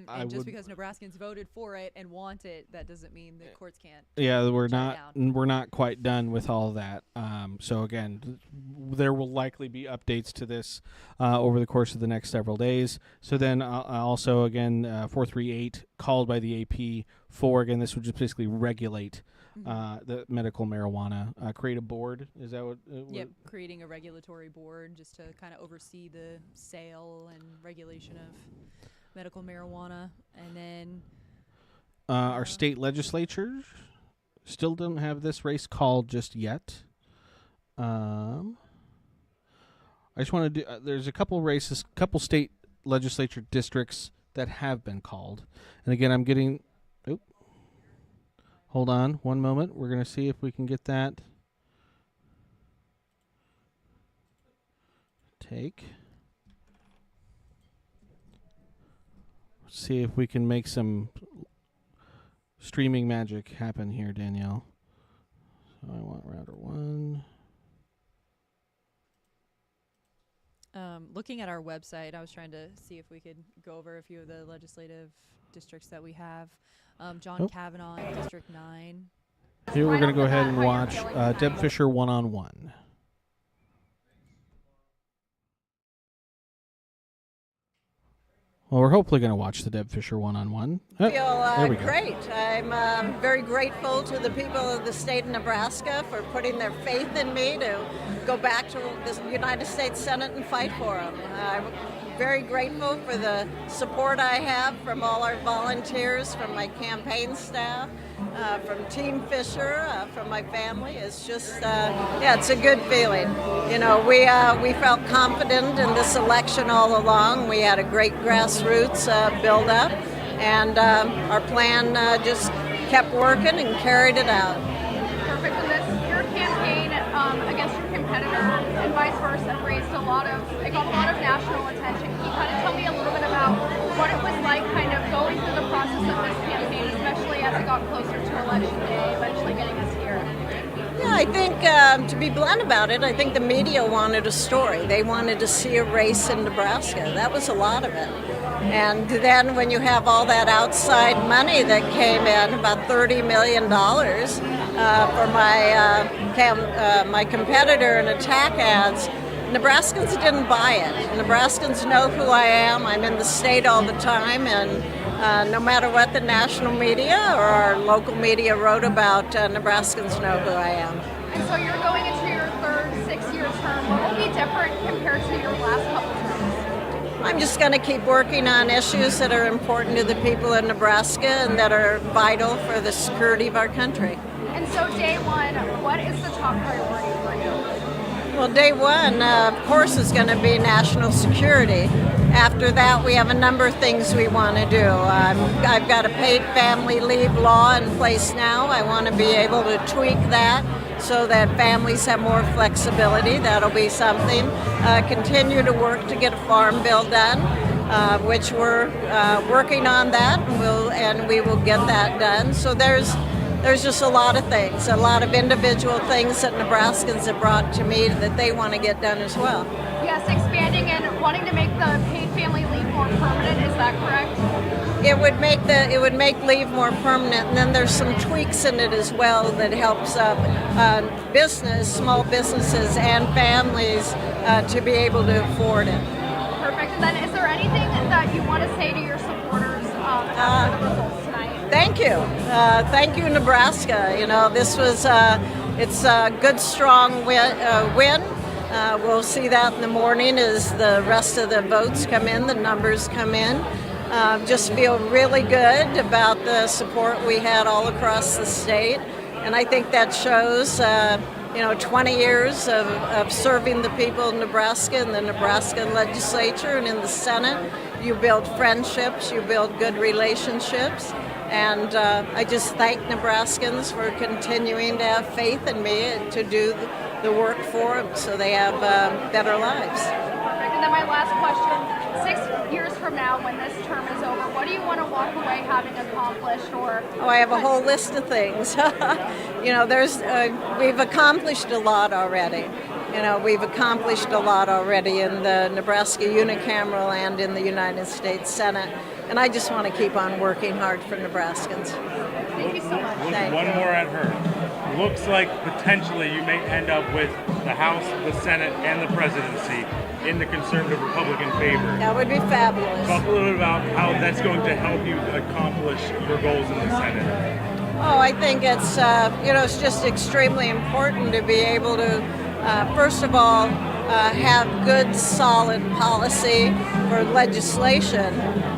and just because Nebraskans voted for it and want it, that doesn't mean the courts can't. Yeah, we're not quite done with all of that. So again, there will likely be updates to this over the course of the next several days. So then also again, 438 called by the AP for, again, this would just basically regulate the medical marijuana. Create a board. Is that what? Yep, creating a regulatory board just to kind of oversee the sale and regulation of medical marijuana. And then our state legislatures still don't have this race called just yet. I just want to do there's a couple races, couple state legislature districts that have been called, and again, I'm getting hold on one moment, we're going to see if we can get that see if we can make some streaming magic happen here, Danielle. So I want router 1. Looking at our website, I was trying to see if we could go over a few of the legislative districts that we have. John Kavanaugh, District 9. Here we're going to go ahead and watch Deb Fischer one-on-one. Well, we're hopefully going to watch the Deb Fischer one-on-one. I feel great. I'm very grateful to the people of the state of Nebraska for putting their faith in me to go back to the United States Senate and fight for them. I'm very grateful for the support I have from all our volunteers, from my campaign staff, from Team Fischer, from my family. It's just, it's a good feeling. We felt confident in this election all along. We had a great grassroots build up, and our plan just kept working and carried it out. Perfect. And your campaign against your competitor and vice versa it got a lot of national attention. Can you kind of tell me a little bit about what it was like kind of going through the process of this campaign, especially as it got closer to election day, eventually getting us here? Yeah, I think, to be blunt about it, I think the media wanted a story. They wanted to see a race in Nebraska. That was a lot of it. And then when you have all that outside money that came in, about $30 million for my competitor in attack ads, Nebraskans didn't buy it. Nebraskans know who I am. I'm in the state all the time, and no matter what the national media or our local media wrote about, Nebraskans know who I am. And so you're going into your third 6-year term. What will be different compared to your last couple terms? I'm just going to keep working on issues that are important to the people of Nebraska and that are vital for the security of our country. And so day one, what is the top priority for you? Well, day one, of course, is going to be national security. After that, we have a number of things we want to do. I've got a paid family leave law in place now. I want to be able to tweak that so that families have more flexibility. That'll be something. Continue to work to get a farm bill done, which we're working on that, and we will get that done. So there's just a lot of things, a lot of individual things that Nebraskans have brought to me that they want to get done as well. Yes, expanding and wanting to make the paid family leave more permanent, is that correct? It would make leave more permanent, and then there's some tweaks in it as well that helps small businesses and families to be able to afford it. Perfect. And then is there anything that you want to say to your supporters after the results tonight? Thank you, Nebraska. You know, this was it's a good, strong win. We'll see that in the morning as the rest of the votes come in, the numbers come in. Just feel really good about the support we had all across the state, and I think that shows 20 years of serving the people of Nebraska in the Nebraska legislature and in the Senate. You build friendships, you build good relationships. And I just thank Nebraskans for continuing to have faith in me and to do the work for them so they have better lives. Perfect. And then my last question, 6 years from now when this term is over, what do you want to walk away having accomplished? I have a whole list of things. We've accomplished a lot already. We've accomplished a lot already in the Nebraska unicameral and in the United States Senate. And I just want to keep on working hard for Nebraskans. Thank you so much. One more at her. Looks like potentially you may end up with the House, the Senate, and the presidency in the conservative Republican favor. That would be fabulous. Talk a little bit about how that's going to help you accomplish your goals in the Senate. I think it's it's just extremely important to be able to, first of all, have good, solid policy for legislation,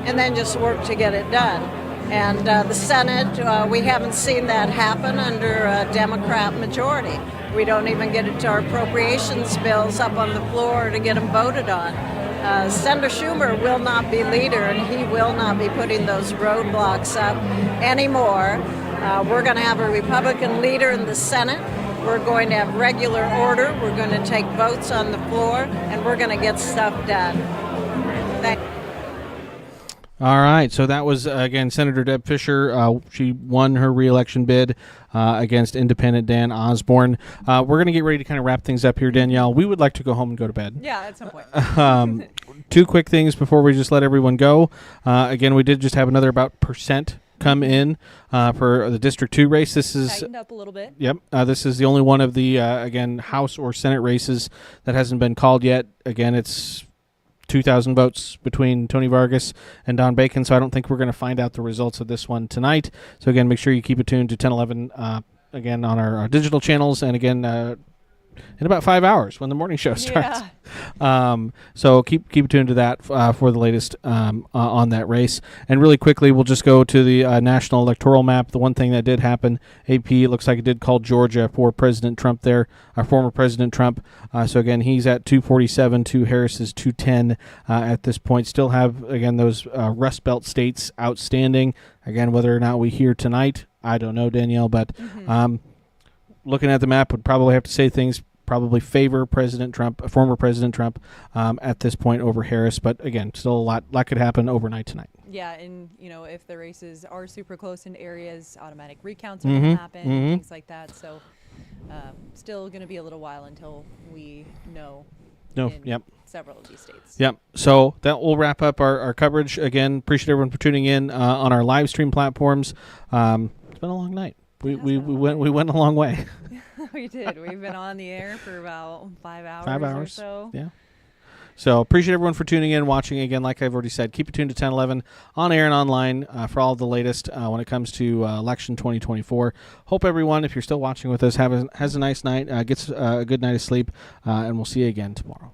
and then just work to get it done. And the Senate, we haven't seen that happen under a Democrat majority. We don't even get it to our appropriations bills up on the floor to get them voted on. Senator Schumer will not be leader, and he will not be putting those roadblocks up anymore. We're going to have a Republican leader in the Senate. We're going to have regular order. We're going to take votes on the floor, and we're going to get stuff done. Thank you. All right, so that was, again, Senator Deb Fischer. She won her re-election bid against independent Dan Osborne. We're going to get ready to kind of wrap things up here, Danielle. We would like to go home and go to bed. Yeah, at some point. Two quick things before we just let everyone go. Again, we did just have another about percent come in for the District 2 race. This is tightened up a little bit. Yep. This is the only one of the, again, House or Senate races that hasn't been called yet. Again, it's 2,000 votes between Tony Vargas and Don Bacon, so I don't think we're going to find out the results of this one tonight. So, again, make sure you keep it tuned to 1011, again, on our digital channels, and, again, in about 5 hours when the morning show starts. Yeah. So keep tuned to that for the latest on that race. And really quickly, we'll just go to the national electoral map. The one thing that did happen, AP looks like it did call Georgia for President Trump there, our former President Trump. So again, he's at 247, Harris is 210 at this point. Still have, again, those Rust Belt states outstanding. Again, whether or not we hear tonight, I don't know, Danielle, but looking at the map, would probably have to say things probably favor President Trump, former President Trump, at this point over Harris. But again, still a lot could happen overnight tonight. Yeah, and if the races are super close in areas, automatic recounts are going to happen, things like that. So still going to be a little while until we know. Several of these states. Yep. So that will wrap up our coverage. Again, appreciate everyone for tuning in on our live stream platforms. It's been a long night. We went a long way. We did. We've been on the air for about 5 hours. 5 hours. Or so. Yeah. So appreciate everyone for tuning in, watching. Again, like I've already said, keep it tuned to 1011 on air and online for all the latest when it comes to election 2024. Hope everyone, if you're still watching with us, has a nice night, gets a good night of sleep, and we'll see you again tomorrow.